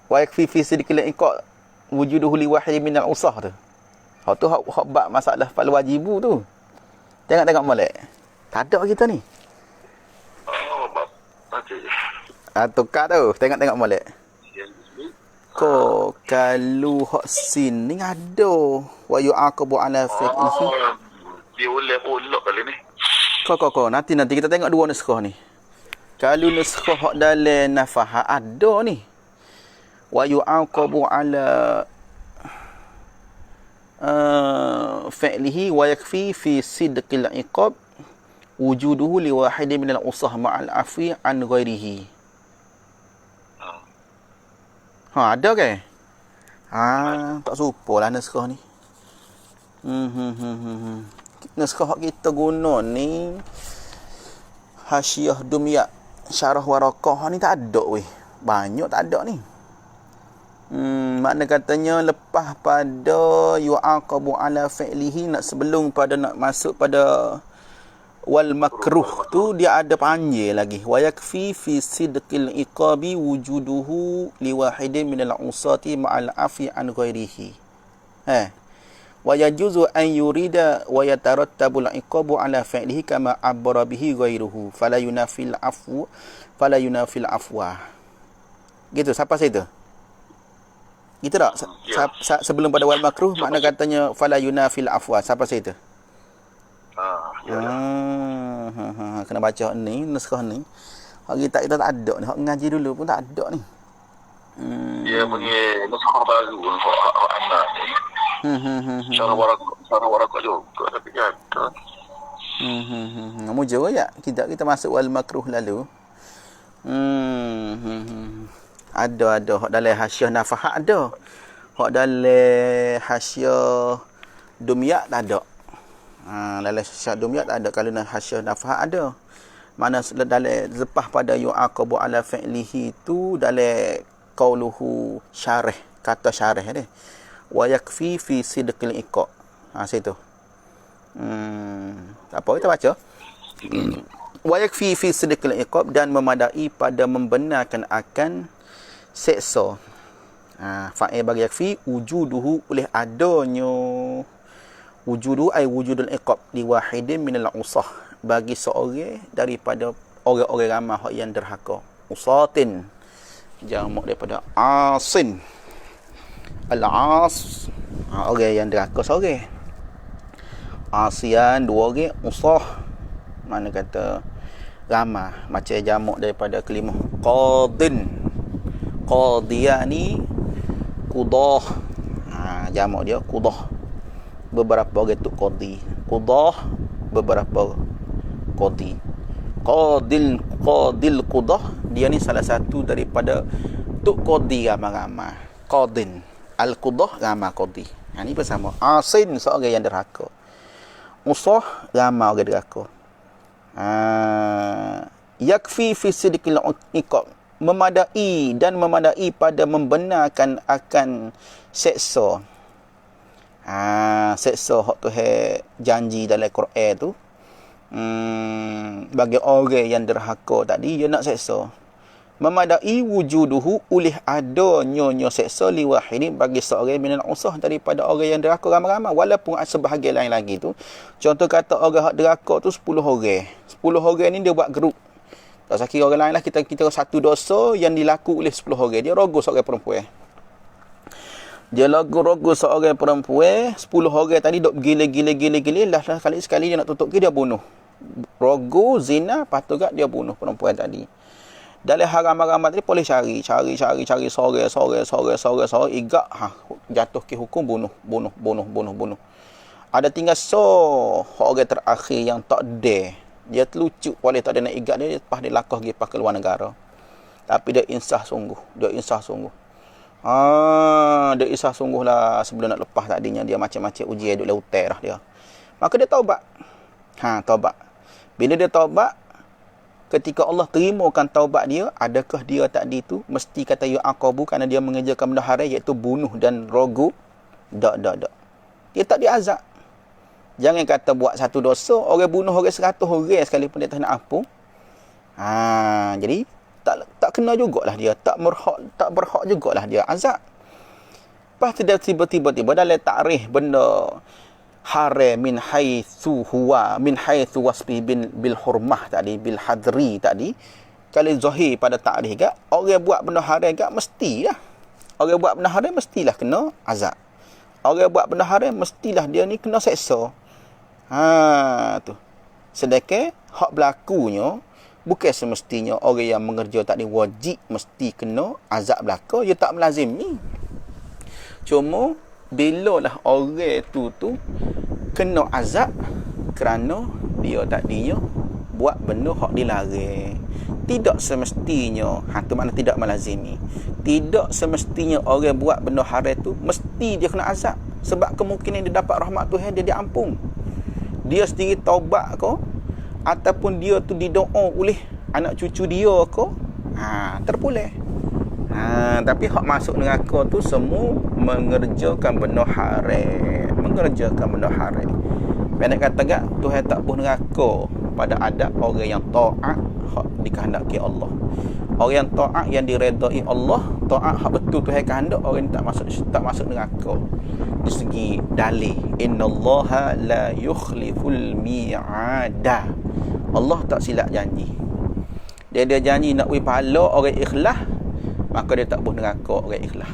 Speaker 3: Wa yakfi fi sidqil iqab wujuduhu li wahid min al-usah tu. Hak tu hak bab masalah fal wajibu tu. Tengok molek. Tak ada kita ni.
Speaker 4: Bab. Okey.
Speaker 3: Tukar tu. Tengok molek. Ko kalau hak sin ni ada wa yu'aqabu ala fi'lihi.
Speaker 4: Dia ulek kali ni.
Speaker 3: Kau nanti kita tengok dua nuskah ni. Kalau nuskah hak dalam nafah ada ni. Wa yu'aqabu ala fi'lihi wa yakfi fi sidqil iqab wujuduhu li wahidin min al-usah ma'al afi an ghairihi. Ada ke? Tak serupa lah naskah ni. Naskah kita guna ni Hasyiah Dumyak syarah Waraqah ni tak ada weh. Banyak tak ada ni. Makna katanya lepas pada yu'aqabu ala fi'lihi, nak sebelum pada nak masuk pada wal makruh tu dia ada panggil lagi. Wa yakfi fi sidqil iqabi wujuduhu liwahidin minal usati ma'al afi an ghairihi. Wa yajuzu an yurida wa yatarattabu al-iqabu ala fi'lihi kama abbara bihi ghairuhu fala yunafil afwa. Gitu, siapa saya tu? Gitu tak? Sebelum pada wal makruh makna katanya fala yunafil afwa. Siapa saya tu? Kena baca ni, naskah ni. Hak kita tak ada ni. Hak ngaji dulu pun tak ada ni.
Speaker 4: Dia panggil naskah baru hak anak ni. Cara warakah juga tapi ada.
Speaker 3: Mujur ya. Kita masuk wal makruh lalu. Ada hak dalam hasyiah nafahat ada. Hak dalam hasyiah dumyat tak ada. Dalam hasyiah dumyat tak ada. Kalau dalam hasyiah nafahat ada. Mana dalam lepas pada yu'aqabu ala fi'lihi tu dalam qauluhu syarih, kata syarih ni. Wa yakfi fi sidqil iqa. Situ. Apa kita baca? Wa yakfi fi sidqil iqab, dan memadai pada membenarkan akan seksa. Fa'il bagi yakfi wujuduhu, oleh adanya wujudu ay wujudul iqab li wahidin minal usah, bagi seorang daripada orang-orang ramai yang derhaka. Usatin jamak daripada asin. Al-as, orang yang derhaka seorang. Asian dua orang, usah mana kata ramai, macam jamak daripada kalimah qadin. Qadiyani qudah. Jamak dia qudah. Beberapa orang tu qadi. Qudah beberapa qadi. Qadil qudah, dia ni salah satu daripada tu qadi ramai-ramai. Qadin al-qudah ramai qadi. Ini bersama. Asin seorang yang derhaka. Usah ramai orang derhaka. Yakfi fi sidqil iqab, memadai pada membenarkan akan seksa. Seksa hak tu janji dalam Quran tu. Bagi orang yang derhaka tadi, dia nak seksa. Memadai wujuduhu, oleh adanya seksa liwahidin, bagi seorang minal usah daripada orang yang derhaka ramai-ramai, walaupun sebahagian lain lagi tu. Contoh kata orang hak derhaka tu 10 orang. 10 orang ni dia buat grup. Tak sakit orang lain lah, kita satu dosa yang dilaku oleh 10 orang. Dia rogo seorang perempuan. Dia rogo seorang perempuan, 10 orang tadi duk gila. Lah sekali dia nak tutup ke, dia bunuh. Rogo zina, patut gak dia bunuh perempuan tadi. Dalam haram-haram tadi boleh cari sore igak jatuh ke hukum bunuh. Ada tinggal orang terakhir yang tak ada. Dia terlucu, boleh tak ada nak igat dia, lepas dia lakah pergi ke luar negara. Tapi dia insah sungguh. Dia insah sungguh lah. Sebelum nak lepas tadinya dia macam-macam ujian duduk lautai dah dia. Maka dia taubat. Taubat. Bila dia taubat, ketika Allah terimakan taubat dia, adakah dia tadi tu mesti kata yu'aqabu kerana dia mengerjakan benda haram, iaitu bunuh dan rogu? Tak. Dia tak diazab. Jangan kata buat satu dosa, orang bunuh orang 100 orang sekalipun dia tak nak ampun. Jadi tak kena jugalah dia, tak berhak jugalah dia azab. Lepas tu dia tiba-tiba dalam takrif benda haram min haitsu wasfi bil hurmah tadi, bil hadri tadi. Kalau zahir pada takrif gak, orang buat benda haram gak mestilah. Orang buat benda haram mestilah kena azab. Orang buat benda haram mestilah dia ni kena seksa. Tu. Sedangkan hak berlakunya bukan semestinya orang yang mengerja tadi wajib mesti kena azab belaka, dia tak melazimi. Cuma bilalah orang tu kena azab kerana dia tadinya buat benda hak dilarang. Tidak semestinya, tu makna tidak melazimi. Tidak semestinya orang buat benda haram tu mesti dia kena azab. Sebab kemungkinan dia dapat rahmat Tuhan, dia diampun. Dia sendiri taubat ke, ataupun dia tu didoa oleh anak cucu dia ke, terpulih. Tapi hak masuk neraka tu semua mengerjakan benda haram. Pendek kata gak, Tuhan tak buh neraka pada adab orang yang taat hak dikehendaki Allah. Orang yang taat yang diredai Allah, taat hak betul Tuhan kehendak, orang tak masuk neraka. Di segi dalil, innallaha la yukhliful mi'ada. Allah tak silap janji. Dia janji nak beri pahala orang ikhlas, maka dia tak buh neraka orang ikhlas.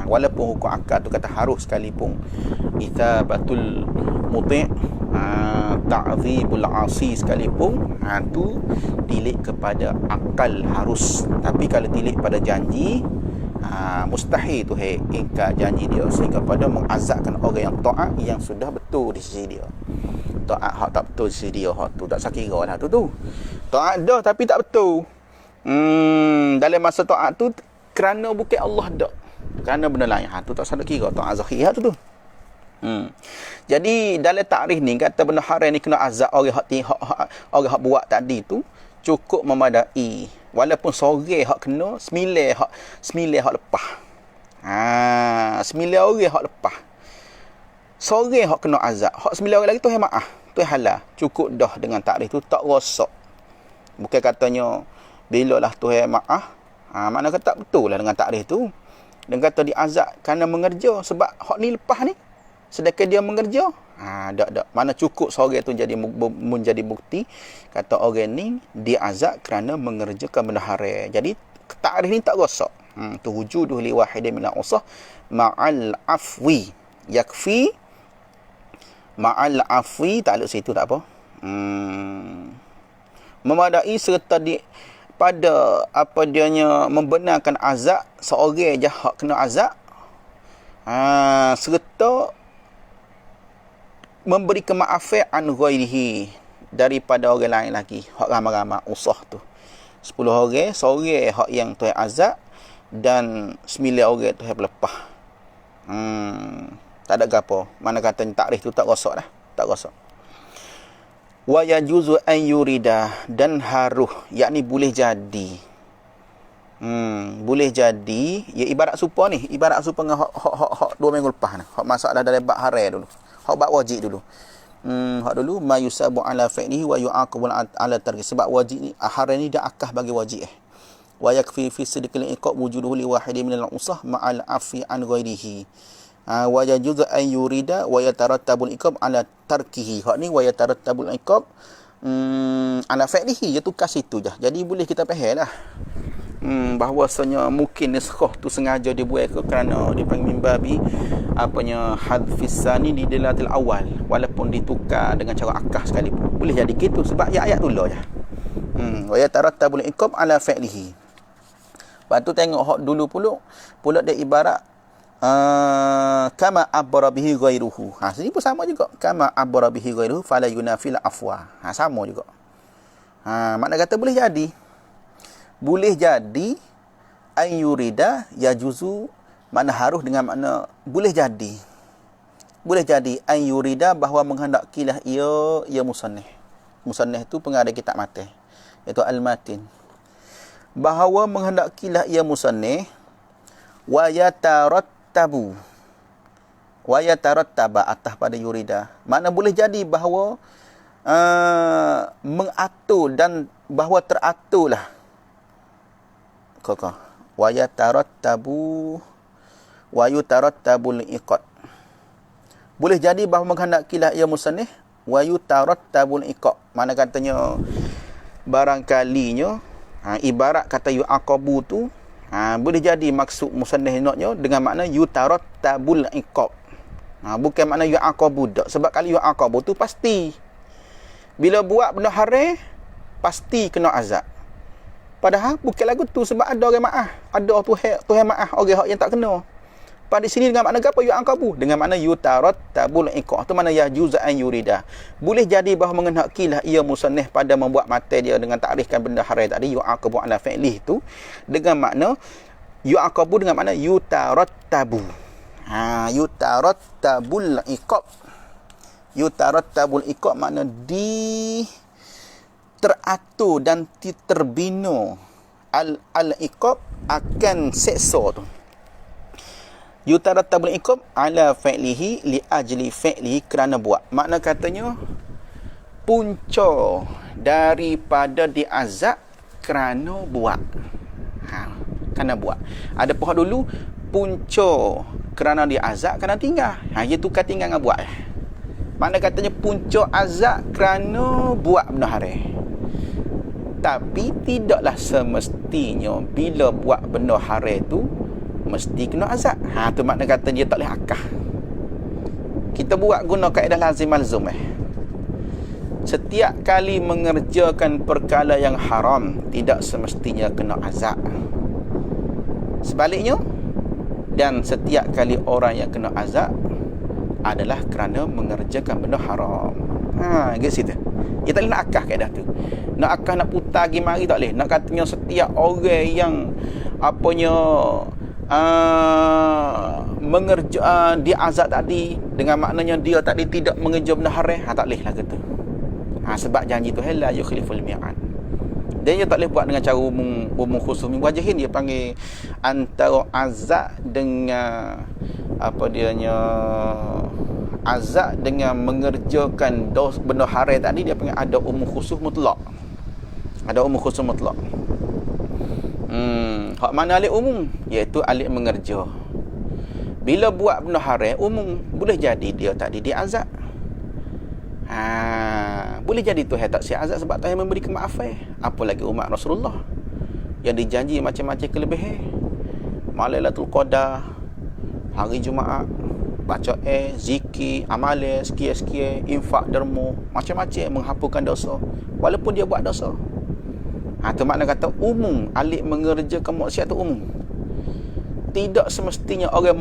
Speaker 3: Walaupun hukum akal tu kata harus sekalipun, ithabatul muti' ta'zibul asi sekalipun, tu tilik kepada akal harus. Tapi kalau tilik pada janji, mustahil tu ingkar janji dia, sehingga pada mengazabkan orang yang taat yang sudah betul di sisi dia. Taat hak tak betul di sisi dia, hak tu tak sakira lah tu. Taat dah tapi tak betul. Dalam masa taat tu kerana bukan Allah dak, kerana benda lain, tu tak sadar kira taat zahir tu. Jadi dalam takrif ni kata benda haram ni kena azab orang hak buat tadi tu cukup memadai. Walaupun sore hak kena, sembilan hak lepas. 9 orang hak lepas. Sore hak kena azab. Hak 9 orang lagi tu maaf. Tu halal. Cukup dah dengan takrif tu, tak rosak. Bukan katanya bila lah Tuhan maaf, makna kata tak betul lah dengan takrif tu. Dan kata diazab kerana mengerja sebab hak ni lepas ni. Sedangkan dia mengerja, tak. Mana cukup sore tu menjadi bukti kata orang ni diazab kerana mengerjakan benda haram. Jadi takrif ni tak rosak. Tu wujuduhu li wahidin min al-usah ma'al afwi. Yakfi ma'al afwi, tak ada situ tak apa. Memadai serta pada apa dianya membenarkan azab seorang je hak kena azab, serta memberi kemaafan an ghairihi daripada orang lain lagi, hak ramai-ramai usah tu 10 orang, seorang hak yang tu azab dan 9 orang tu lepas. Tak ada gapo, mana kata takrif tu tak rosak dah, tak rosak. Wa yajuzu an yurida, dan haruh, yakni boleh jadi. Boleh jadi, ya ibarat supa ni, ibarat supa dengan hak 2 minggu lepas ni. Hak masalah dalam bab haram dulu. Hak bab wajib dulu. Hak dulu ma yusabu ala fi'lihi wa yu'aqabu ala tarki. Sebab wajib ni haram ni dah akah bagi wajib. Wa yakfi fi sidqil iqab wujuduhu li wahidin min al-usah ma'al afi an ghairihi. Wa yajuzu an yurida wa yatarattabul iqab ala tarkihi. Hak ni wa yatarattabul iqab ala fi'lihi, iaitu kas itu je. Jadi boleh kita faham lah. Bahawasanya mungkin niskhah tu sengaja dibuat kerana dipanggil mimbabi apanya hadfis sani di dilatil awal, walaupun ditukar dengan cara akah sekalipun. Boleh jadi gitu sebab ayat tu lah je. Wa yatarattabul iqab ala fi'lihi. Lepas tu tengok hak dulu pula dia ibarat kama abara bihi ghairuhu. Sini pun sama juga. Kama abara bihi ghairuhu fala yunafil afwa. Sama juga. Makna kata boleh jadi. Boleh jadi an yurida yajuzu, makna harus dengan makna boleh jadi. Boleh jadi an yurida bahawa menghendakilah ia musannif. Musannif tu pengarang kitab matan, iaitu al-matin. Bahawa menghendakilah ia musannif wa yatarattabu. Wa yatarattaba atas pada yurida. Makna boleh jadi bahawa mengatur dan bahawa teraturlah. Wa yatarattabu wa yutarattabul iqad. Boleh jadi bahawa menghendakilah ia musannif wa yutarattabul iqad. Mana katanya barangkalinya ibarat kata yu'aqabu tu boleh jadi maksud musannif naknya dengan makna yutarattabul iqad. Bukan makna yu'aqabu dak. Sebab kalau yu'aqabu tu pasti bila buat benda haram pasti kena azab. Padahal bukan lagu tu sebab ada orang maaf. Ada Tuhan maaf orang yang tak kena. Pada sini dengan makna apa? Yu'aqabu. Dengan makna yutarattabul iqab. Itu makna yajuzu an yurida. Boleh jadi bahawa menghendakilah ia musannif pada membuat mata dia dengan takrifkan benda haram tadi. Yu'aqabu ala fi'lih tu. Dengan makna yu'aqabu dengan makna yutarattabu. Yutarattabul iqab. Yutarattabul iqab makna teratur dan terbina al-iqab akan seksa tu. Yutaratabul iqab ala fi'lihi li ajli fi'lihi, kerana buat. Makna katanya punca daripada diazab kerana buat. Kerana buat. Ada pohon dulu punca kerana diazab kerana tinggal. Dia tukar tinggal dengan buat. Makna katanya punca azab kerana buat benda haram. Tapi tidaklah semestinya bila buat benda haram tu mesti kena azab. Tu makna kata dia tak boleh akah. Kita buat guna kaedah lazim malzum. Setiap kali mengerjakan perkara yang haram tidak semestinya kena azab. Sebaliknya, dan setiap kali orang yang kena azab adalah kerana mengerjakan benda haram. Gitu situ. Dia tak boleh nak akah kaedah tu. Nak akah, nak putar pergi mari tak boleh. Nak katanya setiap orang yang dia azab tadi dengan maknanya dia tadi tidak mengerja benda haram, tak boleh lah gitu. Sebab janji tu la yukhliful mi'ad. Dia tak boleh buat dengan cara umum khusus min wajihin. Dia panggil antara azab dengan azab dengan mengerjakan benda haram tadi, dia panggil ada umum khusus mutlak. Ada umum khusus mutlak. Hak mana alik umum? Iaitu alik mengerja. Bila buat benda haram umum, boleh jadi dia tadi diazab. Boleh jadi Tuhan tak siap azab sebab Tuhan memberi kemaafan. Apalagi umat Rasulullah yang dijanji macam-macam kelebihan. Lailatul Qadar, hari Jumaat, baca zikir, amal sekian-sekian, infak derma, macam-macam menghapuskan dosa walaupun dia buat dosa. Tu makna kata umum, alik mengerjakan maksiat tu umum. Tidak semestinya orang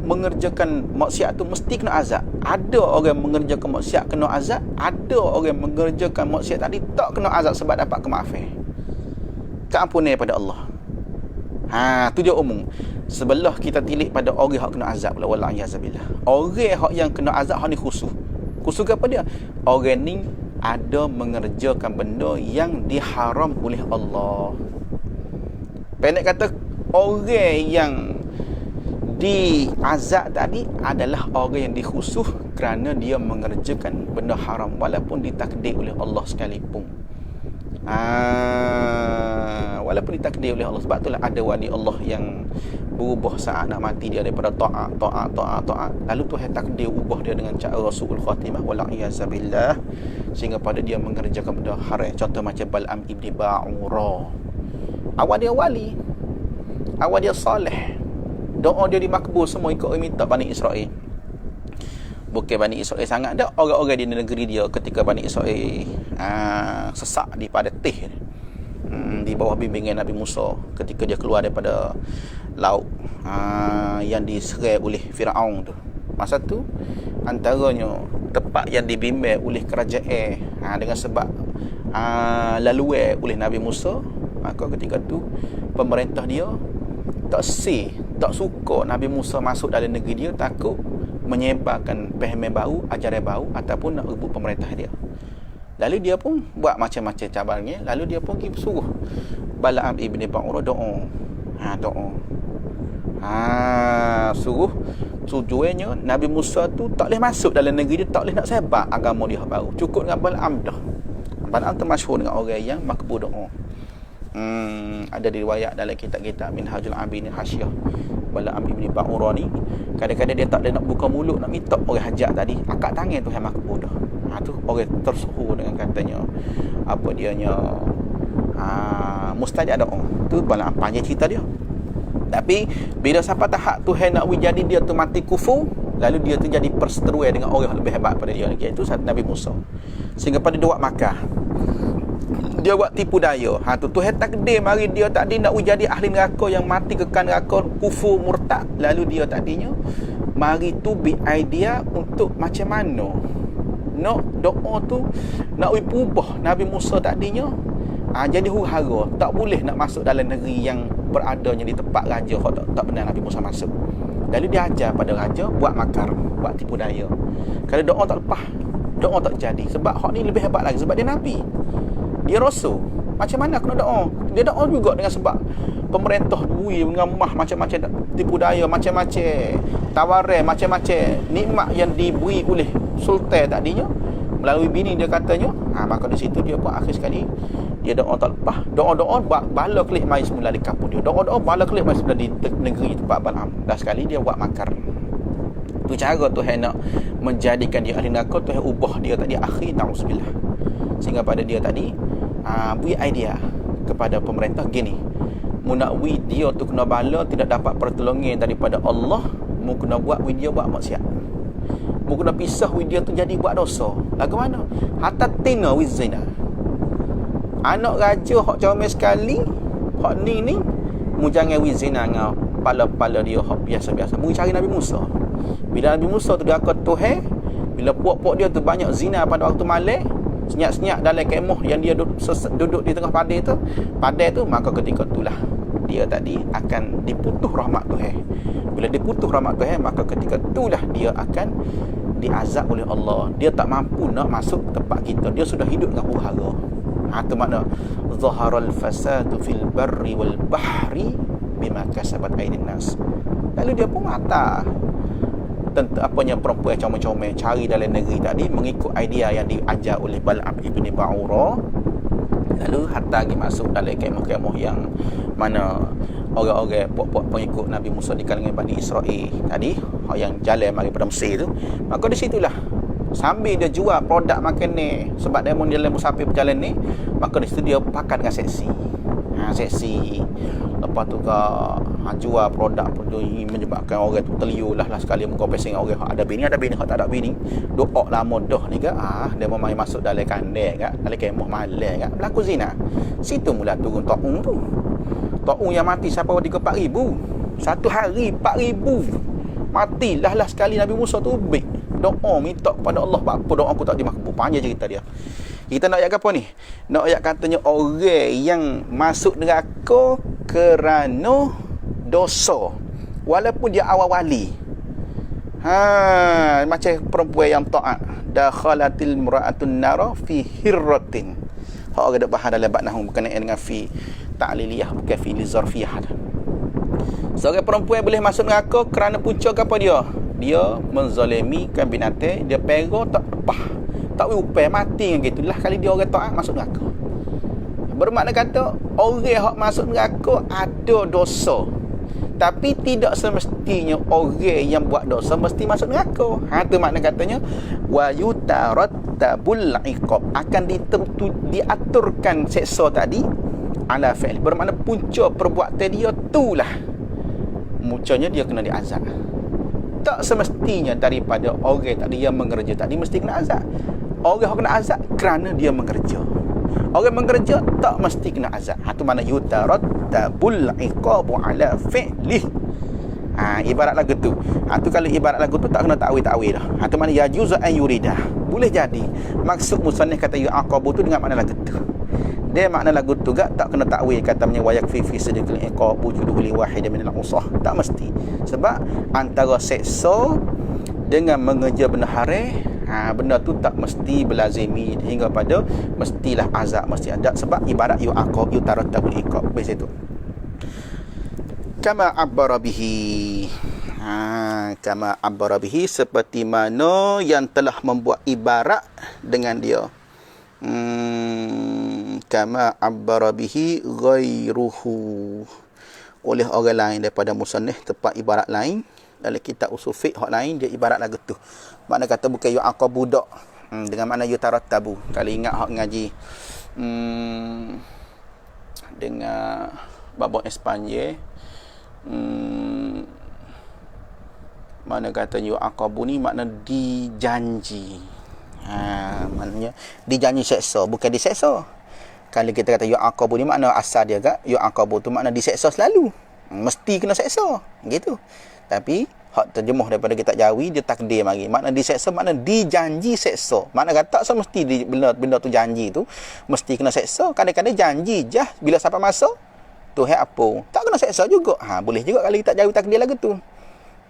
Speaker 3: mengerjakan maksiat tu mesti kena azab. Ada orang mengerjakan maksiat kena azab, ada orang mengerjakan maksiat tadi tak kena azab sebab dapat kemaafan, keampunan daripada Allah. Tu dia umum. Sebelah kita tilik pada orang hak kena azab pula, wallahi yazabillah. Orang hak yang kena azab hak ni khusus. Khusus apa dia? Orang ni ada mengerjakan benda yang diharam oleh Allah. Pendek kata, orang yang diazab tadi adalah orang yang dikhusus kerana dia mengerjakan benda haram walaupun ditakdir oleh Allah sekalipun. Walaupun ditakdir oleh Allah. Sebab itulah ada wali Allah yang berubah saat nak mati dia daripada taat, lalu Tuhan takdir ubah dia dengan cara su'ul khatimah, wal'iyazabillah, sehingga pada dia mengerjakan benda haram. Contoh macam Bal'am ibn Ba'ura. Awal dia wali, awal dia salih, doa dia dimakbul, semua ikut minta Bani Israel. Bukan Bani Israel sangat dah, orang-orang di negeri dia ketika Bani Israel sesak di pada teh, di bawah bimbingan Nabi Musa ketika dia keluar daripada laut yang diserai oleh Firaun tu. Masa tu antaranya tempat yang dibimbing oleh kerajaan dengan sebab laluan oleh Nabi Musa, maka ketika tu pemerintah dia tak suka Nabi Musa masuk dalam negeri dia, takut menyebarkan pahaman baru, ajaran baru ataupun nak rebut pemerintah dia. Lalu dia pun buat macam-macam cabarnya. Lalu dia pun pergi suruh Bal'am ibn Ba'ura doa. Suruh tujuannya Nabi Musa tu tak boleh masuk dalam negeri dia, tak boleh nak sebar agama dia baru. Cukup dengan Bal'am dah. Bal'am termasyhur dengan orang yang makbul doa. Ada diriwayat dalam kitab-kitab Minhajul Abidin Hasyah, Bal'am ibn Ba'ura ni kadang-kadang dia tak ada nak buka mulut nak minta orang hajat tadi, angkat tangan tu yang makbul dah. Tu orang tersuhu dengan katanya apa dianya mustajab doa. Tu Bal'am panjang cerita dia. Tapi bila sampai tahap Tuhan nak jadi dia tu mati kufur, lalu dia tu jadi perseteruan dengan orang yang lebih hebat pada dia lagi, iaitu Nabi Musa. Sehingga pada dia buat Makkah, dia buat tipu daya. Tu Tuhan takdir mari dia tadi nak jadi ahli neraka yang mati kekal neraka, kufur murtad. Lalu dia tadinya mari tu idea untuk macam mana nak doa tu nak ubah Nabi Musa tadinya jadi huru-hara, tak boleh nak masuk dalam negeri yang beradanya di tempat raja tak benar Nabi Musa masuk. Lalu dia ajar pada raja buat makar, buat tipu daya. Kalau doa tak lepas, doa tak jadi, sebab hak ni lebih hebat lagi sebab dia Nabi. Dia rasa macam mana kena doa. Dia doa juga dengan sebab pemerintah bui mengamah macam-macam tipu daya, macam-macam tawaran, macam-macam nikmat yang dibui oleh sultan tadinya melalui bini dia katanya. Maka di situ dia buat akhir sekali dia doa tak lepas. Doa-doa bala kelik mai semula di kampung dia. Doa-doa bala kelik mai semula di negeri tempat Bal'am. Dan sekali dia buat makar. Tu cara Tuhan nak menjadikan dia ahli neraka. Tuhan ubah dia tadi akhir na'udzubillah. Sehingga pada dia tadi beri idea kepada pemerintah gini, mu nak wi dia tu kena bala tidak dapat pertolongan daripada Allah, mu kena buat wi dia buat maksiat, mu kena pisah wi dia tu jadi buat dosa. Lagu mana? Hatta tina wi zina. Anak raja hak comel sekali, hak ni mu jangan wi zina dengan pala-pala dia hak biasa-biasa. Mu cari Nabi Musa. Bila Nabi Musa tu dia akad Tuhan, bila puak-puak dia tu banyak zina pada waktu malam, senyap-senyap dalam kemah yang dia duduk di tengah padai tu, maka ketika itulah dia tadi akan diputuh rahmat Tuhan. Bila diputuh rahmat Tuhan, maka ketika itulah dia akan diazab oleh Allah. Dia tak mampu nak masuk tempat kita. Dia sudah hidup dengan huru-hara. Itu makna zaharal fasadu fil barri wal bahri bima kasabat aydin nas. Lalu dia pun mata apanya perempuan comel-comel cari dalam negeri tadi mengikut idea yang diajar oleh Bal'am ibn Ba'ura. Lalu hatta pergi masuk dalam kemah-kemah yang mana orang-orang puak-puak pengikut Nabi Musa di kalangan Bani Israel tadi yang jalan mari pada Mesir tu. Maka di situlah sambil dia jual produk makan ni, sebab dia dalam musafir berjalan ni, maka di situ dia pakat dengan seksi. Seksi. Lepas tu jual produk tu menyebabkan orang tu terliur lah sekali muka pesing orang ada bini, hak tak ada bini. Doa lama dah ni ke dia memang masuk dalam kandang ke, dalam kemah malam ke, berlaku zina. Situ mula turun taun tu. Taun yang mati siapa 3-4,000. Satu hari 4,000. Matilah sekali Nabi Musa tu baik. Doa minta kepada Allah, apa doa aku tak dimakbul. Panjang cerita dia. Kita nak ayat apa ni? Nak ayat katanya orang yang masuk neraka kerana dosa walaupun dia awal wali. Macam perempuan yang taat. Dakhalatil mura'atun nara fi hirratin. Hak orang dak bahas dalam bab nahwu berkenaan dengan fi ta'liliyah, bukan fi lizarfiyah. Seorang perempuan boleh masuk neraka kerana punca apa dia? Dia menzalimikan binatang, dia pera tak lepas, tak upah mati dengan gitulah. Kali dia orang taat masuk neraka. Bermakna kata orang yang masuk neraka ada dosa, tapi tidak semestinya orang yang buat dosa mesti masuk neraka. Itu makna katanya wa yutarattabul iqab, akan diaturkan seksa tadi ala fi'l. Bermakna punca perbuatan dia itulah muncanya dia kena diazab. Tak semestinya daripada orang tadi yang mengerja tadi mesti kena azab. Orang yang kena azab kerana dia mengerja. Orang mengerja tak mesti kena azab. Itu mana yutarattabul iqabu ala fi'lih. Ibarat lagu tu. Itu kalau ibarat lagu tu tak kena takwil-takwil dah. Itu mana yajuzu an yuridah. Boleh jadi maksud musannif kata yu'aqabu tu dengan makna lagu tu. Dia makna lagu tu gak tak kena takwil katanya wa yakfi fi sidqil iqab wujuduhu li wahid min al-usah. Tak mesti. Sebab antara seksa dengan mengerja benda haram, benda tu tak mesti berlazimi hingga pada mestilah azab, mesti ada. Sebab ibarat yu'aqab yutarattabul iqab. Bes itu. Kama abbara bihi. Kama abbara bihi, seperti mana yang telah membuat ibarat dengan dia. Kama abbara bihi ghairuhu, oleh orang lain daripada musannif tempat ibarat lain dalam kitab usul fiqh hak lain dia ibarat lagu tu. Makna kata bukan yu'aqab budak dengan makna yutarattabu. Kalau ingat hak ngaji dengan babak Espanyol, mana kata yu'aqabu ni makna dijanji. Maknanya dijanji seksa, bukan diseksa. Kalau kita kata yu'aqabu ni makna asal dia kan, yu'aqabu tu makna diseksa selalu, mesti kena seksa gitu. Tapi hak terjemah daripada kitab Jawi dia takdir mari, makna diseksa makna dijanji seksa. Makna kata tak semesti benda tu janji tu mesti kena seksa. Kadang-kadang janji je bila sampai masa Tuhan apa tak kena seksa juga. Boleh juga kalau kitab Jawi takdir lagu tu.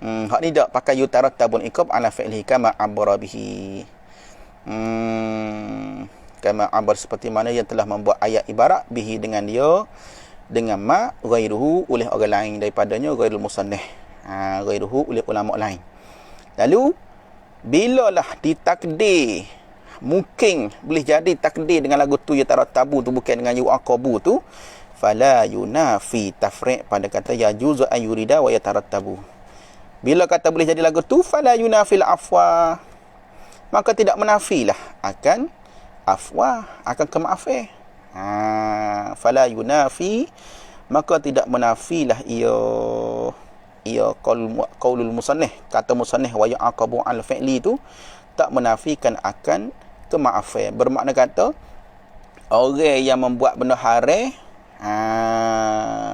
Speaker 3: Hak ni tak pakai yutarattabun iqab ala fi'lihi kama abbara bihi. kama abar seperti mana yang telah membuat ayat ibarat bihi dengan dia dengan ma ghairuhu oleh orang lain daripadanya ghairul musannih, ghairuhu oleh ulama lain. Lalu bila lah ditakdir, mungkin boleh jadi takdir dengan lagu tu ya tarattabu tu bukan dengan yu'aqabu tu, fala yunafi tafri' pada kata yajuzu ayurida wa yatarattabu. Bila kata boleh jadi lagu tu fala yunafil afwa, maka tidak menafilah akan afwa, akan kemaafan. Fala yunafi, maka tidak menafilah ia qaulul musannih, kata musannih wa ya'aqabu al fi'li tu tak menafikan akan kemaafan. Bermakna kata orang yang membuat benda haram,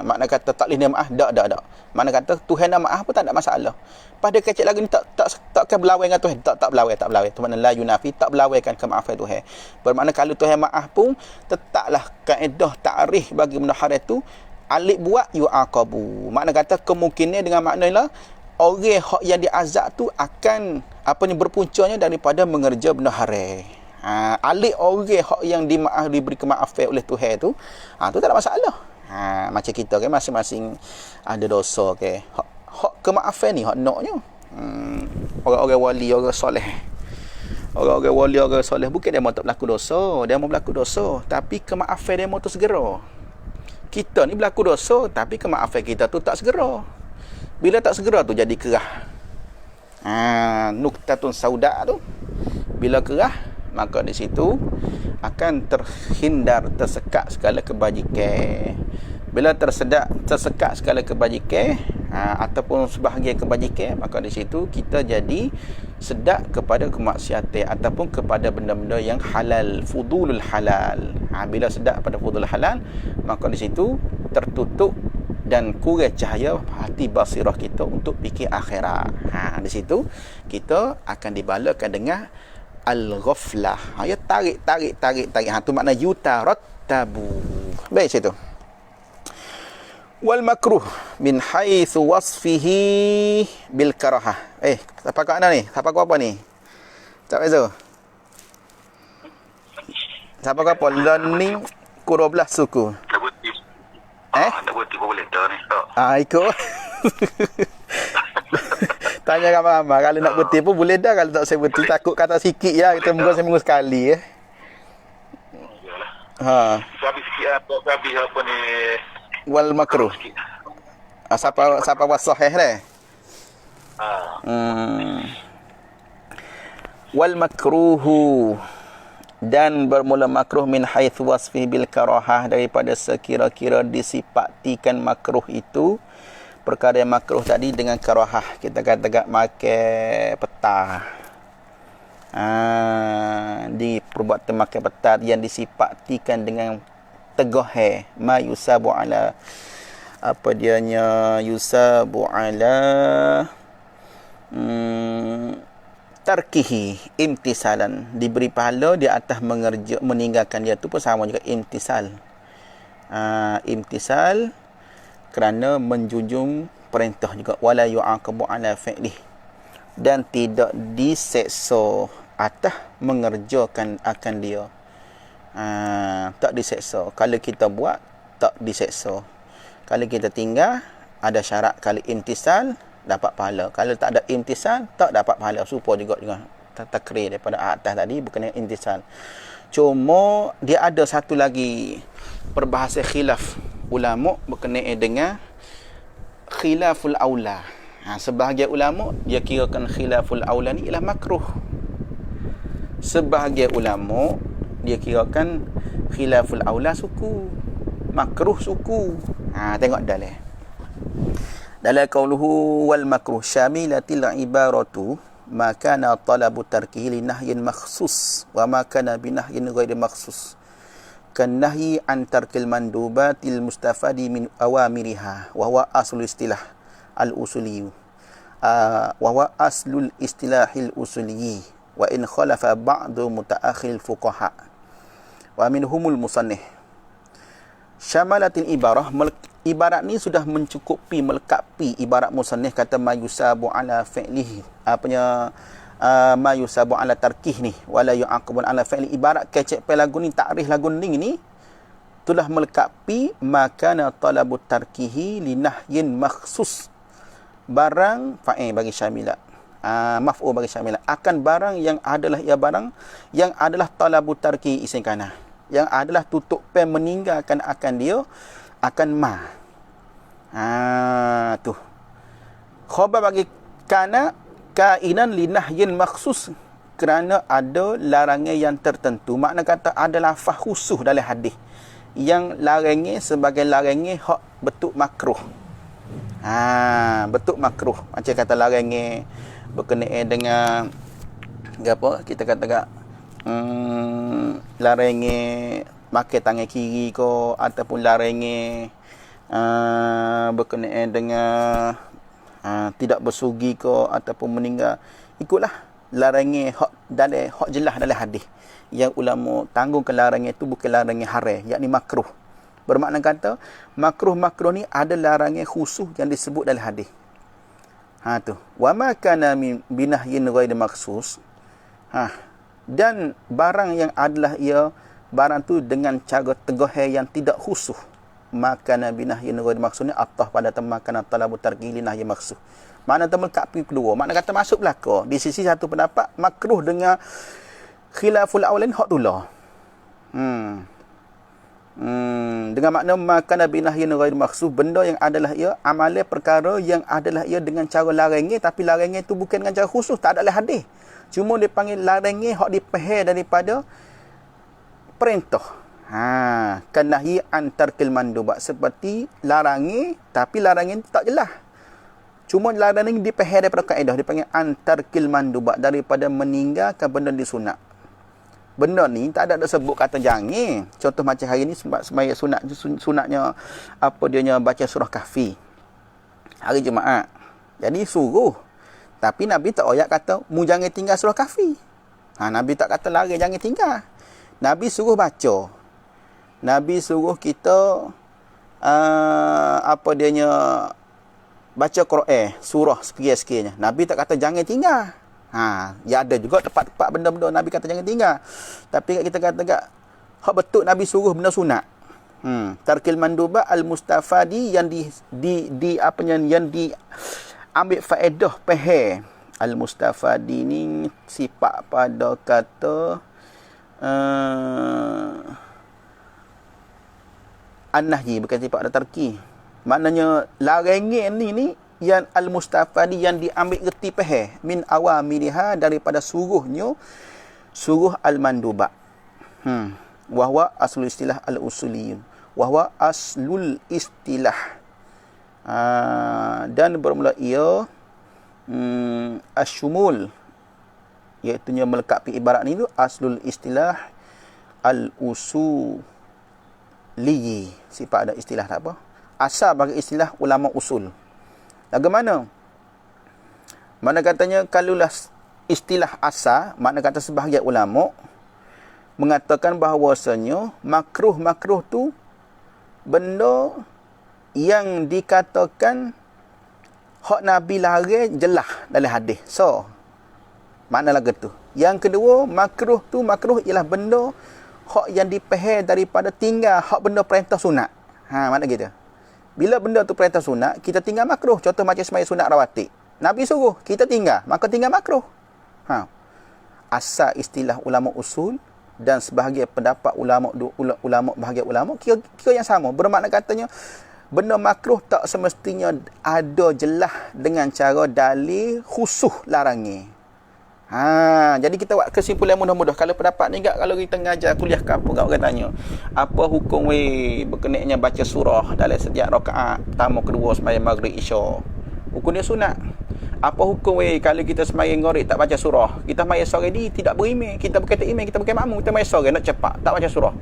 Speaker 3: makna kata tak boleh dia maaf, tak. Makna kata Tuhan dah maaf pun tak ada masalah. Pada kecil lagu ni takkan berlawan dengan Tuhan, tak berlawan. Tu makna la yunafi, tak berlawankan kemaafan Tuhan. Bermakna kalau Tuhan maaf pun tetaplah kaedah takrif bagi benda haram tu alif buat yu'aqabu. Makna kata kemungkinan dengan maknalah orang hak yang diazab tu akan berpuncanya daripada mengerja benda haram. Alik orang hak yang diberi kemaafan oleh Tuhan tu, tu tak ada masalah. Macam kita kan masing-masing ada dosa ke. Hak kemaafan ni hak naknya. Orang-orang wali, orang soleh. Orang-orang wali, orang soleh bukan dia mau tak berlaku dosa, dia mau berlaku dosa, tapi kemaafan dia mau tu segera. Kita ni berlaku dosa tapi kemaafan kita tu tak segera. Bila tak segera tu jadi kerah. Nuktatun sauda tu. Bila kerah, maka di situ akan tersekat segala kebajikan. Bila tersekat segala kebajikan ataupun sebahagian kebajikan, maka di situ kita jadi sedak kepada kemaksiatan ataupun kepada benda-benda yang halal, fudulul halal. Bila sedak pada fudulul halal, maka di situ tertutup dan kurang cahaya hati basirah kita untuk fikir akhirat. Di situ kita akan dibalakan dengan al-ghaflah. Ya tarik. Tu makna yutarattabu. Baik situ. Wal makruh min haitsu wasfihi bil karahah. Siapa kau ni? Siapa kau apa ni? Tak bezo. Siapa kau apa? Learning ku 12 suku.
Speaker 4: Nak buat tipu boleh dah ni.
Speaker 3: Ikut. Tanya ramai-ramai. Kalau nak berhenti pun boleh dah. Kalau tak saya berhenti, takut kata sikit ya. Kita seminggu sekali ya.
Speaker 4: Sabi sikit sabi apa ni?
Speaker 3: Wal makruh. Siapa wasahih dah? Wal makruhu, dan bermula makruh min haitsu wasfi bil karahah, daripada sekira-kira disifatikan makruh itu perkara yang makruh tadi dengan karahah. Kita kata makan petang, di perbuatan makan petang yang disifatikan dengan tegah ma yusabu ala yusabu ala tarkihi imtisalan, diberi pahala di atas meninggalkan dia tu pun sama juga imtisal. Imtisal kerana menjunjung perintah juga. Wala yu'aqabu ala fi'lih, dan tidak diseksa atas mengerjakan akan dia. Tak diseksa. Kalau kita buat, tak diseksa. Kalau kita tinggal, ada syarat. Kalau imtisal, dapat pahala. Kalau tak ada imtisal, tak dapat pahala. Supaya juga takrir daripada atas tadi, bukan imtisal. Cuma dia ada satu lagi perbahasan khilaf ulama berkenaan dengan khilaful aula. Sebahagian ulama dia kirakan khilaful aula ni ialah makruh. Sebahagian ulama dia kirakan khilaful aula suku, makruh suku. Tengok dalam qauluhu wal makruh syamilatil ibaratu ma kana talabu tarkihi li nahyin makhsus wa ma kana bi nahyin ghairi makhsus, kan nahyi an tarkil mandubatil mustafadi min awamiriha wa huwa aslul istilah al usuliyyu wa huwa aslul istilahil usuliyyi wa in khalafa ba'du mutaakhil fuqaha wa minhumul musannih. Syamalatil ibarah, ibarat ni sudah mencukupi, melengkapi ibarat musannih kata mayusabu ala fi'lihi, ma yusabu ala tarkih ni wala yu'aqabun ala fi'li, ibarat kecek pe lagu ni, takrif lagu ni telah melekapi makana talabut tarkihi linahyin makhsus, barang fa'il bagi syamilah, maf'ul bagi syamilah, akan barang yang adalah barang yang adalah talabut tarki isim kana, yang adalah tutup pe meninggalkan akan dia akan ma. Tu khabar bagi kana kainan linahyin makhsus, kerana ada larangan yang tertentu. Makna kata ada lafaz khusus dalam hadis yang larangan sebagai larangan hak bentuk makruh. Bentuk makruh. Macam kata larangan berkenaan dengan apa kita kata larangan makan tangan kiri ko, ataupun larangan berkenaan dengan tidak bersugi ke ataupun meninggal, ikutlah larangan hak dalam hak jelas dalam hadis yang ulama tanggungkan larangan itu bukan larangan haram, yakni makruh. Bermakna kata makruh ni ada larangan khusus yang disebut dalam hadis. Tu wa ma kana min binahyin ghairi makhsus, dan barang yang adalah barang tu dengan cara tegahan yang tidak khusus, maka nabi nahyin ghairi maksudnya atah pada temakan talabut tarki li nahyi maksud. Makna temelkat kedua, makna kata masuk belaka di sisi satu pendapat makruh dengan khilaful awalin hak tulah. Dengan makna maka nabi nahyin ghairi maksud, benda yang adalah amalan perkara yang adalah dengan cara larangan, tapi larangan itu bukan dengan cara khusus, tak ada hadis. Cuma dia panggil larangan hak dipehar daripada perintah. Kanahi antarkil mandubat, seperti larangi, tapi larangan itu tak jelas. Cuma larangan ini dipehar daripada kaedah, dipanggil antarkil mandubat, daripada meninggalkan benda disunat. Benda ni tak ada sebut kata jangan. Contoh macam hari ni semaya sunatnya apa dianya baca surah Kahfi hari Jumaat. Jadi suruh. Tapi Nabi tak ayat kata mu jangan tinggal surah Kahfi. Nabi tak kata larang jangan tinggal. Nabi suruh baca. Nabi suruh kita apa dianya baca Quran, surah sikit-sikitnya. Nabi tak kata jangan tinggal. Ya ada juga tempat-tempat benda-benda Nabi kata jangan tinggal. Tapi kita kata hak betul Nabi suruh benda sunat. Tarkil manduba al-mustafadi yang yang diambil faedah pahal. Al-mustafadi ni sifat pada kata an-nahyi, bukan sifat ada tarki. Maknanya larangan ni yang al-mustafadi yang diambil reti pahal min awamiriha, daripada suruh al-manduba. Wahwa aslul istilah al-usuliyun, wahwa aslul istilah, dan bermula ia asyumul, iaitu melengkapi ibarat ni tu aslul istilah al-usuliyyi. Sifat ada istilah tak apa, asal bagi istilah ulama usul. Bagaimana? Mana katanya kalulah istilah asal, makna kata sebahagian ulama mengatakan bahawasanya makruh tu benda yang dikatakan hak Nabi larang jelas dalam hadis. So, makna lagu tu. Yang kedua, makruh ialah benda hak yang dipehar daripada tinggal hak benda perintah sunat. Makna gitu. Bila benda tu perintah sunat, kita tinggal makruh. Contoh macam sembahyang sunat rawatib. Nabi suruh, kita tinggal, maka tinggal makruh. Asal istilah ulama usul dan sebahagian pendapat ulama bahagian ulama kira yang sama. Bermakna katanya benda makruh tak semestinya ada jelas dengan cara dalil khusus larangan. Jadi kita buat kesimpulan mudah-mudah. Kalau pendapat ni kalau kita ngajar kuliah kampung, orang tanya apa hukum berkenaan baca surah dalam setiap rakaat pertama, kedua sembahyang maghrib isya. Hukum dia sunat. Apa hukum kalau kita sembahyang maghrib tak baca surah? Kita sembahyang sore ni tidak berimam, kita berkata imam, kita bukan makmum, kita sembahyang sore nak cepat tak baca surah.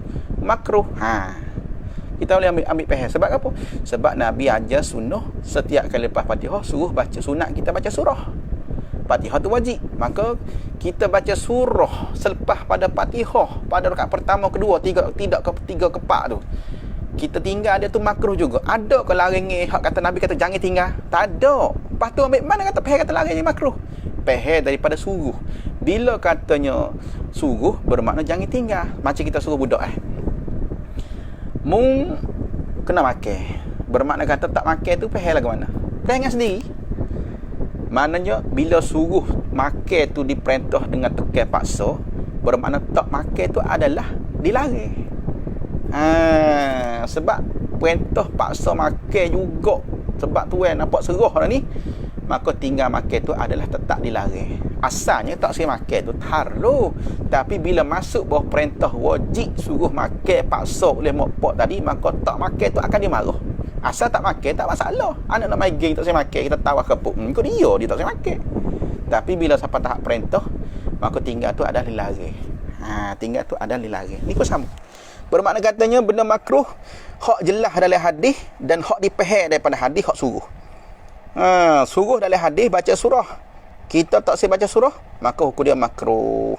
Speaker 3: Makruh. Kita boleh ambil pahal. Sebab apa? Sebab Nabi ajar sunnah setiap kali lepas Fatihah suruh baca sunat, kita baca surah. Fatihah tu wajib. Maka kita baca surah selepas pada Fatihah pada rakaat pertama, kedua, tiga keempat tu. Kita tinggal dia tu makruh juga. Ada ke larangan hak kata Nabi kata jangan tinggal? Tak ada. Lepas tu ambil mana kata pahal kata larangan makruh? pehel daripada suruh. Bila katanya suruh, bermakna jangan tinggal. Macam kita suruh budak mung kena makan, bermakna kata tak makan tu pehel lagu mana? Pehel dengan sendiri. Maknanya bila suruh makan tu diperintah dengan tekan paksa, bermakna tak makan tu adalah dilarang. Sebab perintah paksa makan juga. Sebab tu nampak serah dah ni. Maka tinggal makan tu adalah tetap dilarang. Asalnya tak saya makan tu harus. Tapi bila masuk bawah perintah wajib suruh makan paksa oleh mak pak tadi, maka tak makan tu akan dimarah. Asal tak makan tak masalah. Anak nak main game tak saya makan, kita tawa kepuk. Kau dia tak saya makan. Tapi bila sampai tahap perintah, maka tinggal tu adalah dilarang. Tinggal tu adalah dilarang. Ni pun sama. Bermakna katanya benda makruh hak jelas dalam hadis dan hak dipehel daripada hadis hak suruh. Suruh dalam hadis baca surah. Kita tak saya baca surah, maka hukum dia makruh.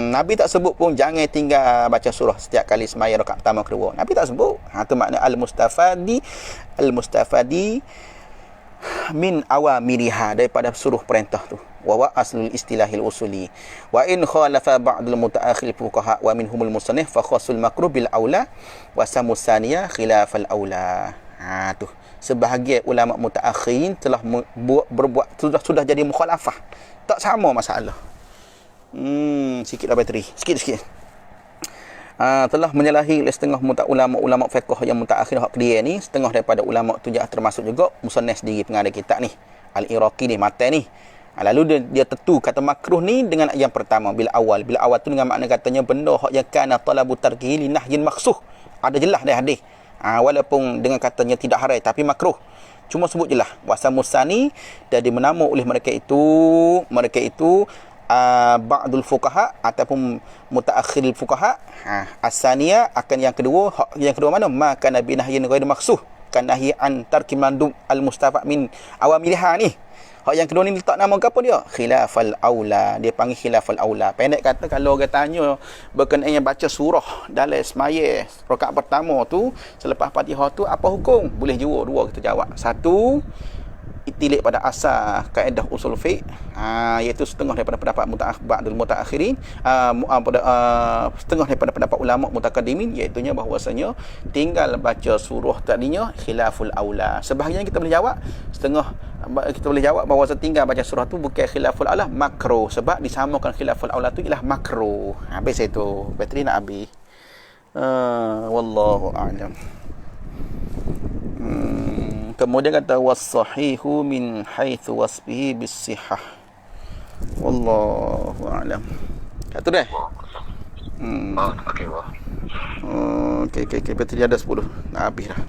Speaker 3: Nabi tak sebut pun jangan tinggal baca surah setiap kali sembahyang rakaat pertama kedua. Nabi tak sebut. Tu makna al-mustafadi min awamiriha, daripada suruh perintah tu. Wa aslul istilahil usuli. Wa in khalafa ba'dul mutaakhir fuqaha wa minhumul musannif fa khasul makruh bil aula wa samusaniya khilafal aula. Tu sebahagian ulama mutaakhirin telah berbuat sudah jadi mukhalafah. Tak sama masalah. Sikitlah bateri. Sikit. Telah menyalahi oleh setengah ulama fiqh yang mutaakhir hak dia ni, setengah daripada ulama tu termasuk juga musannif sendiri pengarang kitab ni, Al-Iraqi ni, matan ni. Lalu dia tentu kata makruh ni dengan yang pertama bil awal. Bil awal tu dengan makna katanya benda hak yang kana talabu tarkihi li nahyin makhsuh. Ada jelas dah hadis. Walaupun dengan katanya tidak haram tapi makruh. Cuma sebut jelas wasamusani, dan menama oleh mereka itu ba'dul fuqaha ataupun mutaakhiril fuqaha. Asaniya akan yang kedua mana? Maka nabi nahyin ghairu makhsuh kan nahi an tarki mandub al mustafa min awamilha ni. Hak yang kedua ni letak nama apa dia? Khilafal aula. Dia panggil khilafal aula. Pendek kata kalau orang tanya berkenaan yang baca surah dalam sembahyang rakaat pertama tu selepas Fatihah tu apa hukum? Boleh juga dua kita jawab. Satu, itilik pada asal kaedah usul fiqh, iaitu setengah daripada pendapat ba'dul mutaakhirin, setengah daripada pendapat ulama mutakaddimin, iaitu bahawasanya tinggal baca surah tadinya khilaful aula. Sebahagian kita boleh jawab, bahawa tinggal baca surah tu bukan khilaful aula, makruh, sebab disamakan khilaful aula tu ialah makruh. Habis itu bateri nak habis. Wallahu a'lam. Kemudian kata was-sahihu min haitsu wasfihi bis-sihhah. Wallahu a'lam. Kata dah. Okey. Okey, bateri ada 10. Nak habis dah.